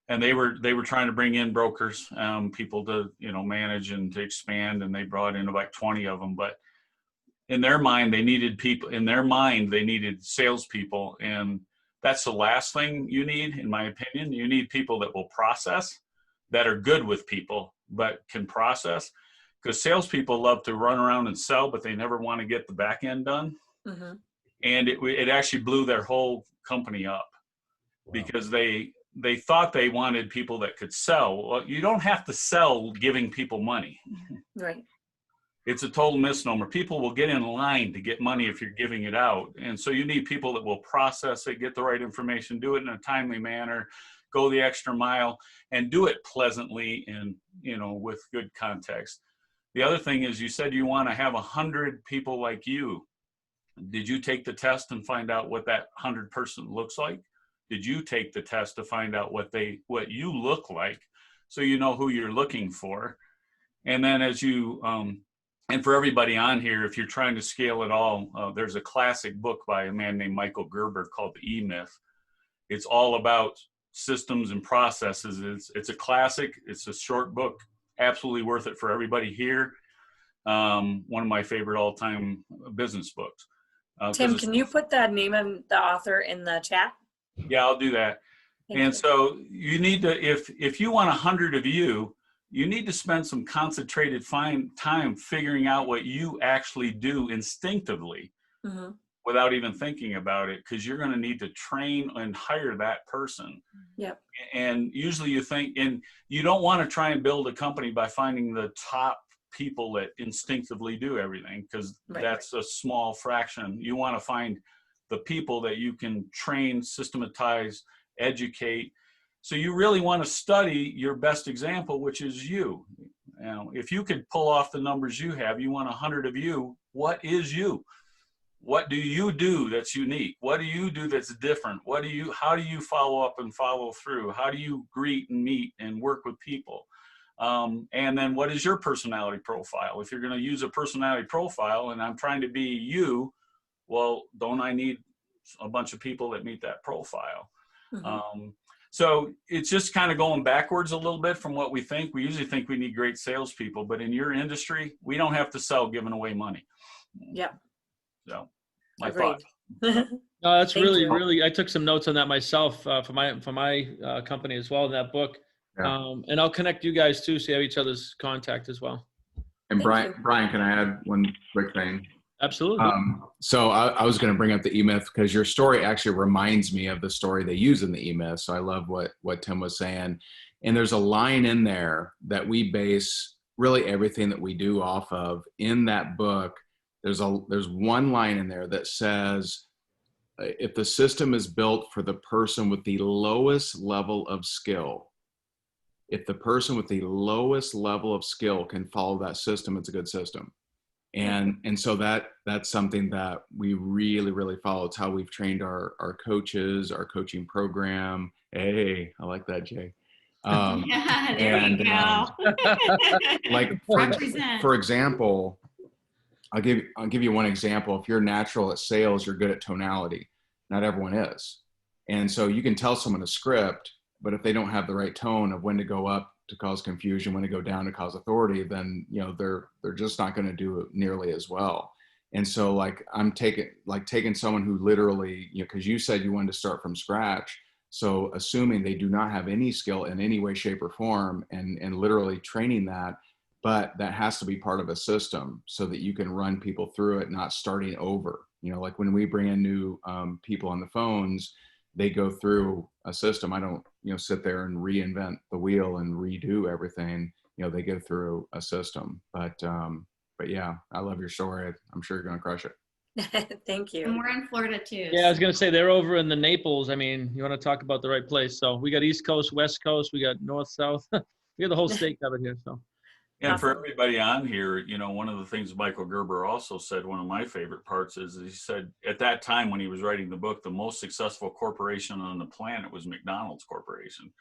And they were trying to bring in brokers, people to, you know, manage and to expand, and they brought in about 20 of them. But in their mind, they needed people. In their mind, they needed salespeople, and that's the last thing you need, in my opinion. You need people that will process, that are good with people, but can process. Because salespeople love to run around and sell, but they never want to get the back end done.
Mm-hmm.
And it actually blew their whole company up. Wow. Because they thought they wanted people that could sell. Well, you don't have to sell giving people money.
Right.
It's a total misnomer. People will get in line to get money if you're giving it out. And so you need people that will process it, get the right information, do it in a timely manner, go the extra mile and do it pleasantly and, you know, with good context. The other thing is, you said you want to have 100 people like you. Did you take the test and find out what that 100 person looks like? Did you take the test to find out what you look like, so you know who you're looking for? And then as you, and for everybody on here, if you're trying to scale it all, there's a classic book by a man named Michael Gerber called The E-Myth. It's all about systems and processes. It's a classic. It's a short book, absolutely worth it for everybody here. One of my favorite all-time business books.
Tim, can you put the name of the author in the chat?
Yeah, I'll do that. And so you need to, if you want 100 of you, you need to spend some concentrated time figuring out what you actually do instinctively without even thinking about it, because you're going to need to train and hire that person.
Yep.
And usually you think, and you don't want to try and build a company by finding the top people that instinctively do everything, because that's a small fraction. You want to find the people that you can train, systematize, educate. So you really want to study your best example, which is you. You know, if you could pull off the numbers you have, you want 100 of you. What is you? What do you do that's unique? What do you do that's different? How do you follow up and follow through? How do you greet and meet and work with people? And then what is your personality profile? If you're going to use a personality profile and I'm trying to be you, well, don't I need a bunch of people that meet that profile? So it's just kind of going backwards a little bit from what we think. We usually think we need great salespeople, but in your industry, we don't have to sell giving away money.
Yep.
So my
Agreed.
thought.
No, that's
Thank
really,
you.
really, I took some notes on that myself for my company as well in that book.
Yeah.
And I'll connect you guys too, so you have each other's contact as well.
And
Thank
Brian, can I add one quick thing?
Absolutely.
So I was going to bring up the E-Myth because your story actually reminds me of the story they use in the E-Myth. So I love what Tim was saying. And there's a line in there that we base really everything that we do off of. In that book, there's one line in there that says, if the system is built for the person with the lowest level of skill, if the person with the lowest level of skill can follow that system, it's a good system. And so that's something that we really, really follow. It's how we've trained our coaches, our coaching program. Hey, I like that, Jay.
Yeah, there you go.
Like for example, I'll give you one example. If you're natural at sales, you're good at tonality. Not everyone is. And so you can tell someone a script, but if they don't have the right tone of when to go up to cause confusion, when to go down to cause authority, then they're just not going to do it nearly as well. And so like I'm taking someone who literally, because you said you wanted to start from scratch. So assuming they do not have any skill in any way, shape, or form, and literally training that, but that has to be part of a system so that you can run people through it, not starting over. Like when we bring in new people on the phones, they go through a system. I don't, sit there and reinvent the wheel and redo everything. They go through a system. But yeah, I love your story. I'm sure you're going to crush it.
Thank you.
And we're in Florida too.
Yeah, I was going to say they're over in the Naples. I mean, you want to talk about the right place. So we got East Coast, West Coast, we got North, South. We got the whole state covered here. So.
And for everybody on here, one of the things Michael Gerber also said, one of my favorite parts is he said at that time when he was writing the book, the most successful corporation on the planet was McDonald's Corporation.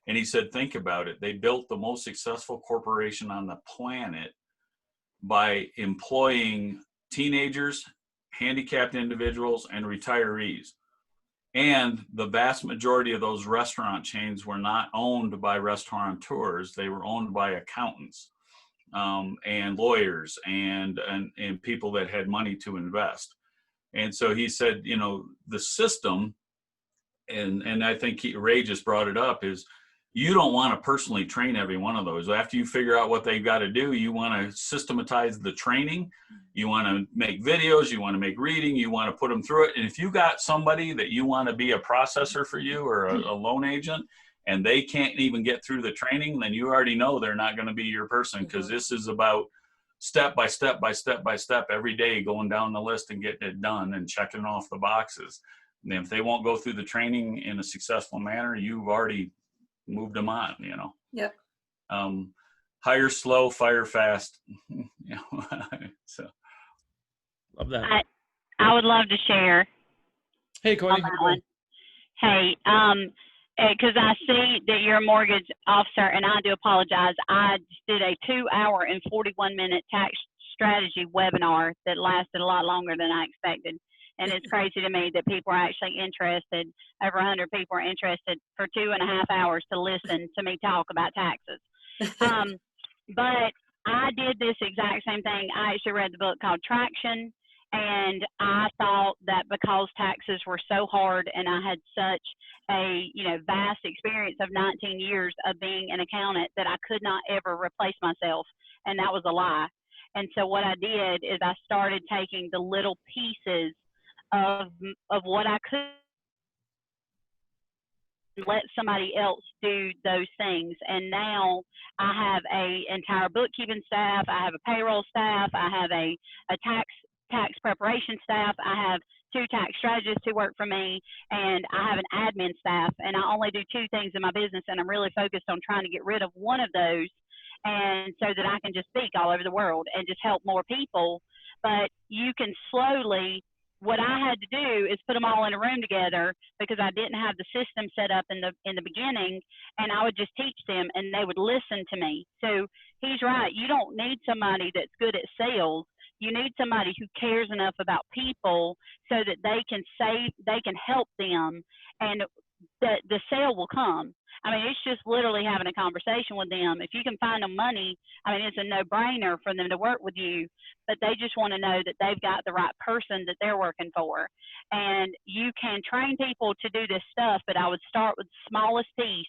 And he said, think about it. They built the most successful corporation on the planet by employing teenagers, handicapped individuals, and retirees. And the vast majority of those restaurant chains were not owned by restaurateurs. They were owned by accountants and lawyers and people that had money to invest. And so he said, the system, and I think Ray just brought it up, is you don't want to personally train every one of those. After you figure out what they've got to do, you want to systematize the training. You want to make videos, you want to make reading, you want to put them through it. And if you got somebody that you want to be a processor for you or a loan agent, and they can't even get through the training, then you already know they're not going to be your person, because this is about step by step by step by step every day, going down the list and getting it done and checking off the boxes. And if they won't go through the training in a successful manner, you've already moved them on, you know.
Yep.
Hire slow, fire fast. You know, so
Love that.
I would love to share.
Hey, Courtney.
On that one. Hey, because I see that you're a mortgage officer, and I do apologize. I just did a 2-hour and 41-minute tax strategy webinar that lasted a lot longer than I expected. And it's crazy to me that people are actually interested. Over 100 people are interested for 2.5 hours to listen to me talk about taxes. But I did this exact same thing. I actually read the book called Traction, and I thought that because taxes were so hard and I had such a vast experience of 19 years of being an accountant that I could not ever replace myself, and that was a lie. And so what I did is I started taking the little pieces of what I could let somebody else do those things. And now I have a entire bookkeeping staff, I have a payroll staff, I have a tax preparation staff, I have 2 tax strategists who work for me, and I have an admin staff. And I only do 2 things in my business, and I'm really focused on trying to get rid of one of those, and so that I can just speak all over the world and just help more people. But you can slowly, what I had to do is put them all in a room together, because I didn't have the system set up in the beginning, and I would just teach them and they would listen to me. So he's right. You don't need somebody that's good at sales. You need somebody who cares enough about people so that they can help them, and the sale will come. I mean, it's just literally having a conversation with them. If you can find them money, I mean, it's a no-brainer for them to work with you, but they just want to know that they've got the right person that they're working for. And you can train people to do this stuff, but I would start with the smallest piece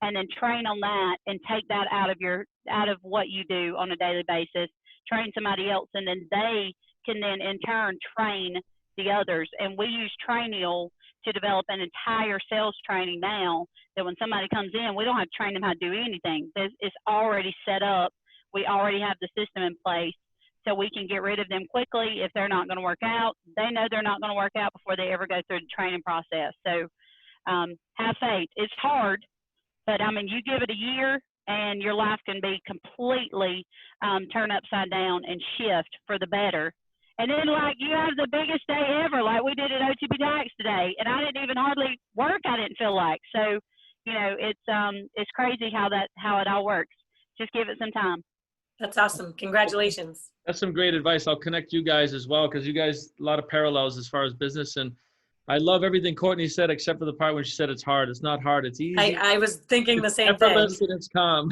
and then train on that and take that out of what you do on a daily basis, train somebody else, and then they can then in turn train the others. And we use Trainial to develop an entire sales training now, that when somebody comes in, we don't have to train them how to do anything. It's already set up. We already have the system in place, so we can get rid of them quickly. If they're not going to work out, they know they're not going to work out before they ever go through the training process. So have faith. It's hard, but I mean, you give it a year and your life can be completely turned upside down and shift for the better. And then, like, you have the biggest day ever, like we did at OTB Tax today, and I didn't even hardly work. I didn't feel like. So, it's crazy how it all works. Just give it some time.
That's awesome. Congratulations.
That's some great advice. I'll connect you guys as well, because you guys, a lot of parallels as far as business. And I love everything Courtney said, except for the part when she said it's hard. It's not hard. It's easy.
I was thinking the same thing.
Effortless and it's calm.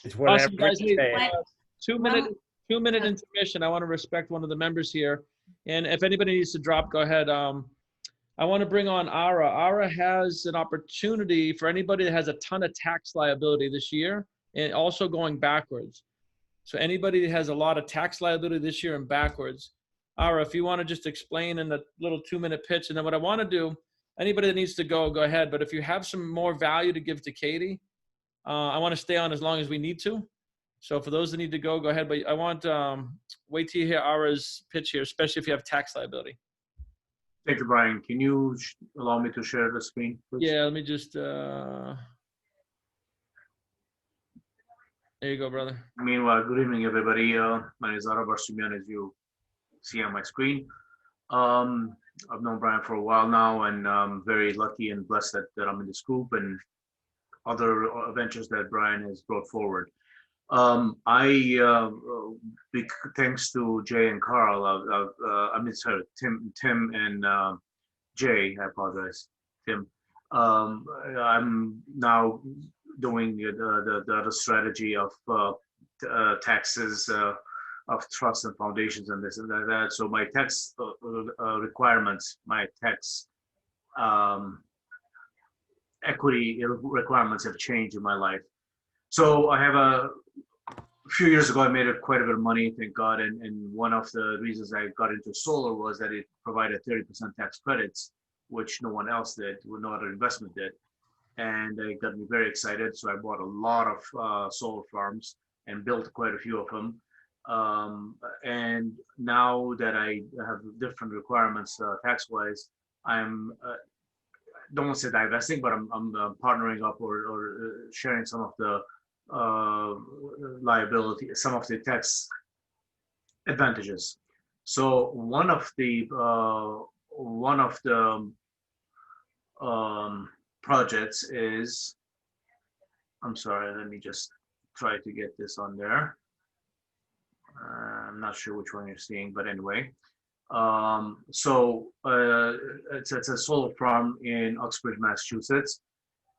It's whatever
Awesome, guys.
it
Hey,
takes.
2-minute intermission. I want to respect one of the members here. And if anybody needs to drop, go ahead. I want to bring on Ara. Ara has an opportunity for anybody that has a ton of tax liability this year and also going backwards. So anybody that has a lot of tax liability this year and backwards, Ara, if you want to just explain in a little 2-minute pitch. And then what I want to do, anybody that needs to go ahead. But if you have some more value to give to Katie, I want to stay on as long as we need to. So for those that need to go ahead. But I want wait till you hear Ara's pitch here, especially if you have tax liability.
Thank you, Brian. Can you allow me to share the screen, please?
Yeah, let me just, there you go, brother.
Meanwhile, good evening, everybody. My name is Ara Barsumian, as you see on my screen. I've known Brian for a while now, and I'm very lucky and blessed that I'm in this group and other ventures that Brian has brought forward. Big thanks to Jay and Carl. Tim and Jay. I apologize, Tim. I'm now doing the other strategy of taxes of trusts and foundations and this and that. So my tax requirements, my tax equity requirements have changed in my life. So I have a few years ago, I made quite a bit of money, thank God. And one of the reasons I got into solar was that it provided 30% tax credits, which no one else did, no other investment did. And it got me very excited. So I bought a lot of solar farms and built quite a few of them. And now that I have different requirements tax-wise, I'm don't want to say divesting, but I'm partnering up or sharing some of the liability, some of the tax advantages. So one of the projects is, I'm sorry, let me just try to get this on there. I'm not sure which one you're seeing, but anyway. It's a solar farm in Uxbridge, Massachusetts.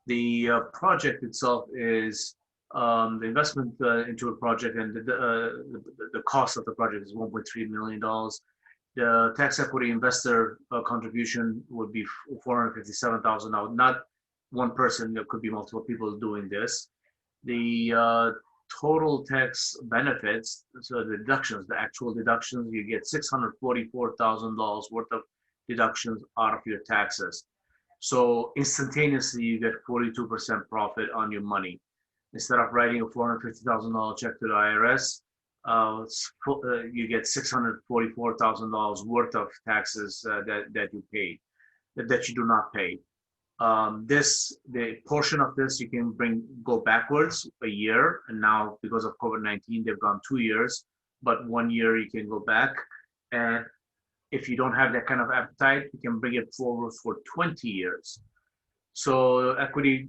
The project itself is the investment into a project, and the cost of the project is $1.3 million. The tax equity investor contribution would be $457,000. Now, not one person, there could be multiple people doing this. The total tax benefits, so the deductions, the actual deductions, you get $644,000 worth of deductions out of your taxes. So instantaneously, you get 42% profit on your money. Instead of writing a $450,000 check to the IRS, you get $644,000 worth of taxes that you pay, that you do not pay. The portion of this you can go backwards a year, and now because of COVID-19 they've gone 2 years, but 1 year you can go back, and if you don't have that kind of appetite, you can bring it forward for 20 years. So equity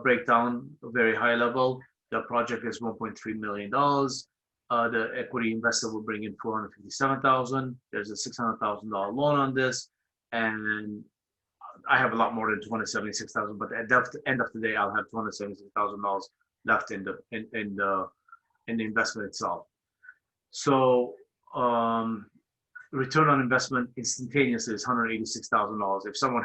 breakdown, very high level. The project is $1.3 million. The equity investor will bring in $457,000. There's a $600,000 loan on this, and I have a lot more than $276,000. But at the end of the day, I'll have $276,000 left in the investment itself. So return on investment instantaneously is $186,000. If someone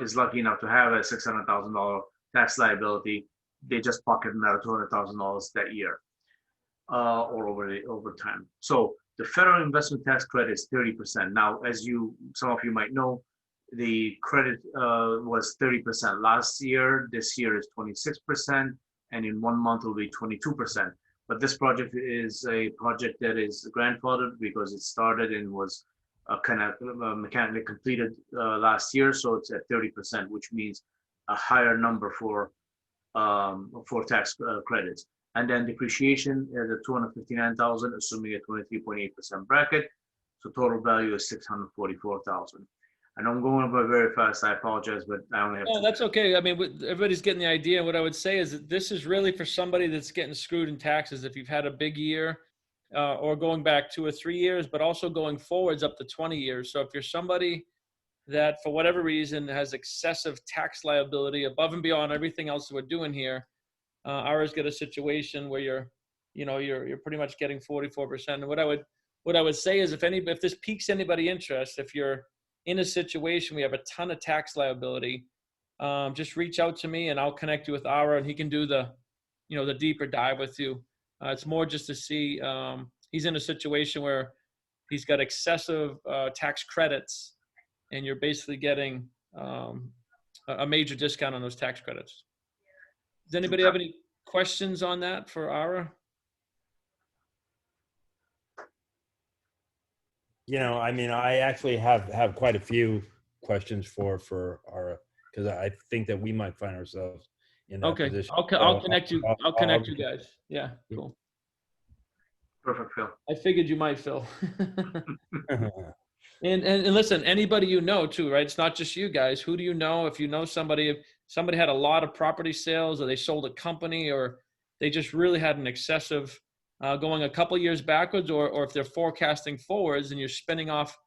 is lucky enough to have a $600,000 tax liability, they just pocket another $200,000 that year or over time. So the federal investment tax credit is 30%. Now, as some of you might know, the credit was 30% last year. This year is 26%, and in 1 month it will be 22%. But this project is a project that is grandfathered because it started and was kind of mechanically completed last year. So it's at 30%, which means a higher number for tax credits. And then depreciation is at $259,000, assuming a 23.8% bracket. So total value is $644,000. And I'm going by very fast. I apologize, but I only have.
No, that's okay. I mean, everybody's getting the idea. What I would say is that this is really for somebody that's getting screwed in taxes. If you've had a big year, or going back 2 or 3 years, but also going forwards up to 20 years. So if you're somebody that for whatever reason has excessive tax liability above and beyond everything else that we're doing here, ours get a situation where you're pretty much getting 44%. And what I would say is if this piques anybody interest, if you're in a situation we have a ton of tax liability, just reach out to me and I'll connect you with Ara, and he can do the deeper dive with you. It's more just to see he's in a situation where he's got excessive tax credits, and you're basically getting a major discount on those tax credits. Does anybody have any questions on that for Ara?
I mean, I actually have quite a few questions for Ara, because I think that we might find ourselves in that position.
I'll connect you. I'll connect you guys. Yeah, cool.
Perfect, Phil.
I figured you might, Phil. And listen, anybody you know too, right? It's not just you guys. Who do you know? If you know somebody, if somebody had a lot of property sales, or they sold a company, or they just really had an excessive going a couple years backwards, or if they're forecasting forwards and you're spinning off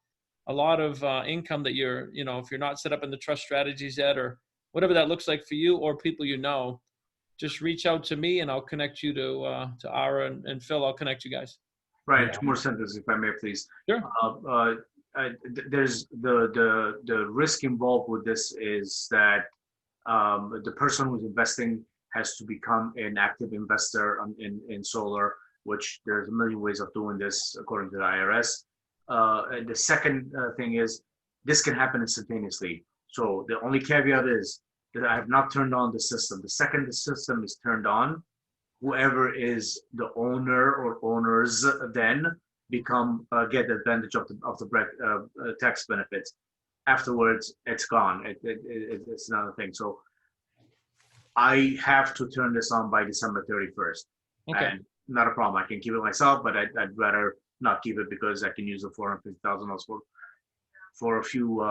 a lot of income that if you're not set up in the trust strategies yet, or whatever that looks like for you or people just reach out to me and I'll connect you to Ara, and Phil, I'll connect you guys.
Right. 2 more sentences, if I may, please.
Sure.
There's the risk involved with this is that the person who's investing has to become an active investor in solar, which there's a million ways of doing this according to the IRS. And the second thing is this can happen instantaneously. So the only caveat is that I have not turned on the system. The second the system is turned on, whoever is the owner or owners then get advantage of the tax benefits. afterwards it's gone. It's another thing. So I have to turn this on by December 31st.
Okay.
And not a problem. I can keep it myself, but I'd rather not keep it because I can use the $450,000 for a few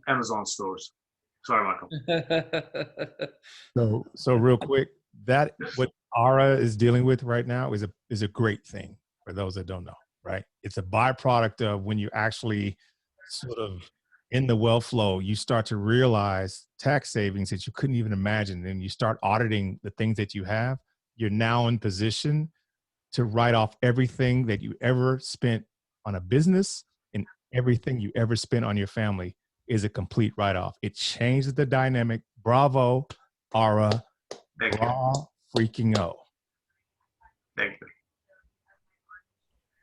Amazon stores. Sorry, Michael.
So real quick, that what Ara is dealing with right now is a great thing for those that don't know, right? It's a byproduct of when you actually sort of in the wealth flow, you start to realize tax savings that you couldn't even imagine. And you start auditing the things that you have. You're now in position to write off everything that you ever spent on a business, and everything you ever spent on your family is a complete write-off. It changes the dynamic. Bravo, Ara. Freaking O.
Thank you.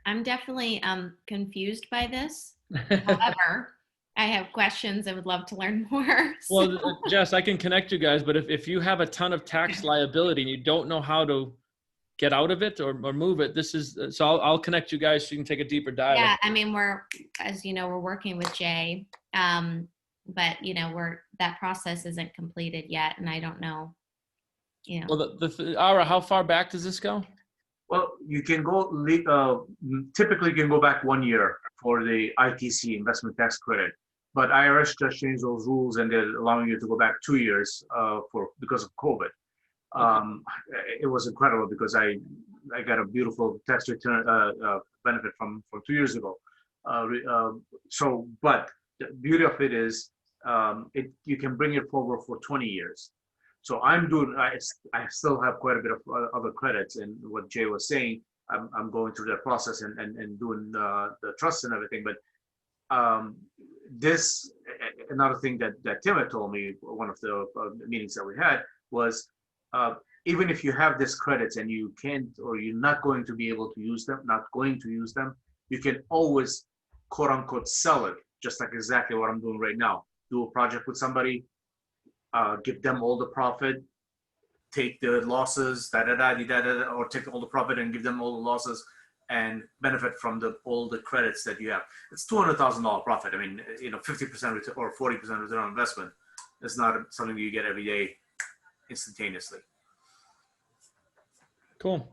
I'm definitely confused by this. However, I have questions and would love to learn more.
Well, Jess, I can connect you guys, but if you have a ton of tax liability and you don't know how to get out of it or move it, so I'll connect you guys so you can take a deeper dive.
Yeah, I mean, as you know, we're working with Jay, but you know, that process isn't completed yet, and I don't know. You know.
Well, Ara, how far back does this go?
Well, you can go, typically you can go back 1 year for the ITC, investment tax credit, but IRS just changed those rules and they're allowing you to go back 2 years because of COVID. It was incredible because I got a beautiful tax return benefit from 2 years ago. But the beauty of it is you can bring it forward for 20 years. So I still have quite a bit of other credits, and what Jay was saying, I'm going through that process and doing the trust and everything. But another thing that Tim had told me, one of the meetings that we had was, even if you have these credits and you can't, or you're not going to be able to use them, you can always, quote unquote, sell it, just like exactly what I'm doing right now. Do a project with somebody, give them all the profit, take the losses, or take all the profit and give them all the losses and benefit from all the credits that you have. It's $200,000 profit. I mean, 50% return or 40% return on investment is not something you get every day instantaneously.
Cool.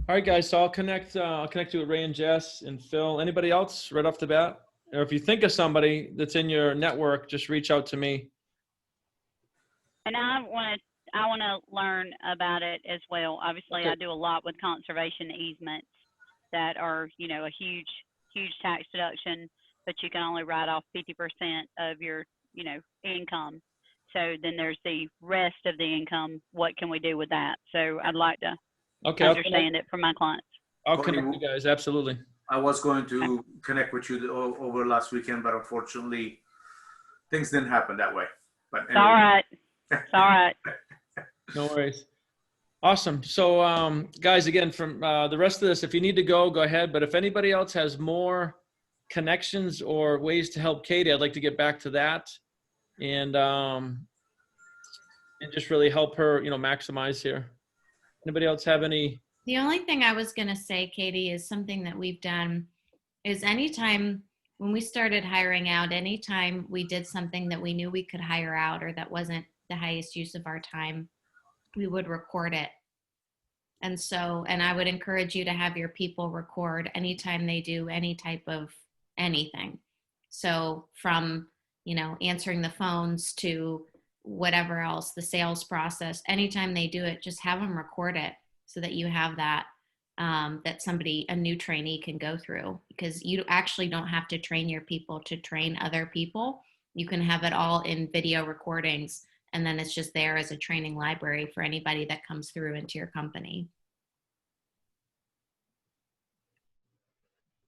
All right, guys. So I'll connect you with Ray and Jess and Phil. Anybody else right off the bat? Or if you think of somebody that's in your network, just reach out to me.
And I want to learn about it as well. Obviously, okay. I do a lot with conservation easements that are, a huge tax deduction, but you can only write off 50% of your, income. So then there's the rest of the income. What can we do with that? So I'd like to understand it for my clients.
I'll connect you guys. Absolutely.
I was going to connect with you over last weekend, but unfortunately, things didn't happen that way. But anyway.
It's all right. It's all right.
No worries. Awesome. So, guys, again, from the rest of this, if you need to go ahead. But if anybody else has more connections or ways to help Katie, I'd like to get back to that and just really help her, maximize here. Anybody else have any?
The only thing I was going to say, Katie, is something that we've done is anytime when we started hiring out, anytime we did something that we knew we could hire out or that wasn't the highest use of our time, we would record it. And I would encourage you to have your people record anytime they do any type of anything. So from, answering the phones to whatever else, the sales process, anytime they do it, just have them record it so that you have that, that a new trainee can go through, because you actually don't have to train your people to train other people. You can have it all in video recordings, and then it's just there as a training library for anybody that comes through into your company.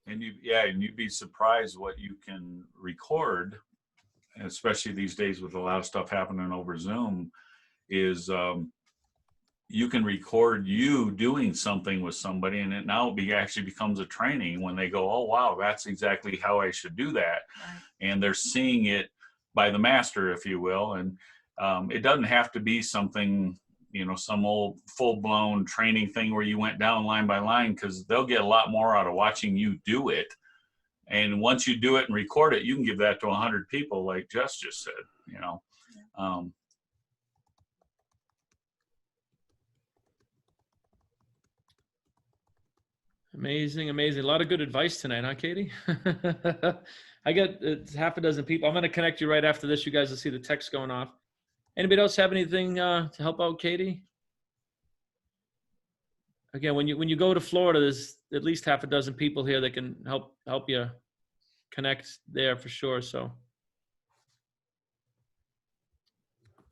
And you'd be surprised what you can record, especially these days with a lot of stuff happening over Zoom, is you can record you doing something with somebody, and it now actually becomes a training when they go, oh, wow, that's exactly how I should do that. Right. And they're seeing it by the master, if you will. And it doesn't have to be something, some old full-blown training thing where you went down line by line, because they'll get a lot more out of watching you do it And once you do it and record it, you can give that to 100 people, like Jess just said, you know.
Amazing, amazing. A lot of good advice tonight, huh, Katie? I got half a dozen people. I'm going to connect you right after this. You guys will see the text going off. Anybody else have anything to help out Katie? Again, when you go to Florida, there's at least half a dozen people here that can help you connect there for sure. So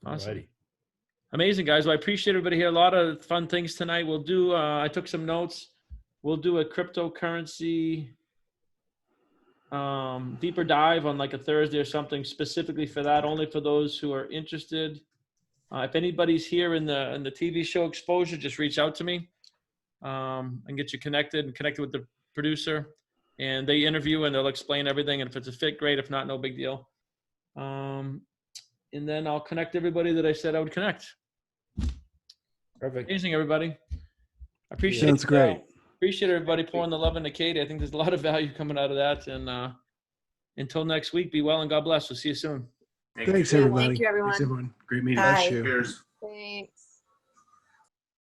awesome. Alrighty. Amazing, guys. Well, I appreciate everybody here. A lot of fun things tonight. We'll do, I took some notes. We'll do a cryptocurrency deeper dive on like a Thursday or something specifically for that, only for those who are interested. If anybody's here in the TV show Exposure, just reach out to me and get you connected with the producer. And they interview and they'll explain everything. And if it's a fit, great. If not, no big deal. And then I'll connect everybody that I said I would connect.
Perfect.
Amazing, everybody. I appreciate
Sounds great.
Appreciate everybody pouring the love into Katie. I think there's a lot of value coming out of that. And until next week, be well and God bless. We'll see you soon.
Thanks, everybody.
Thank you, everyone.
Thanks, everyone. Great meeting.
Bye.
You.
Cheers.
Thanks.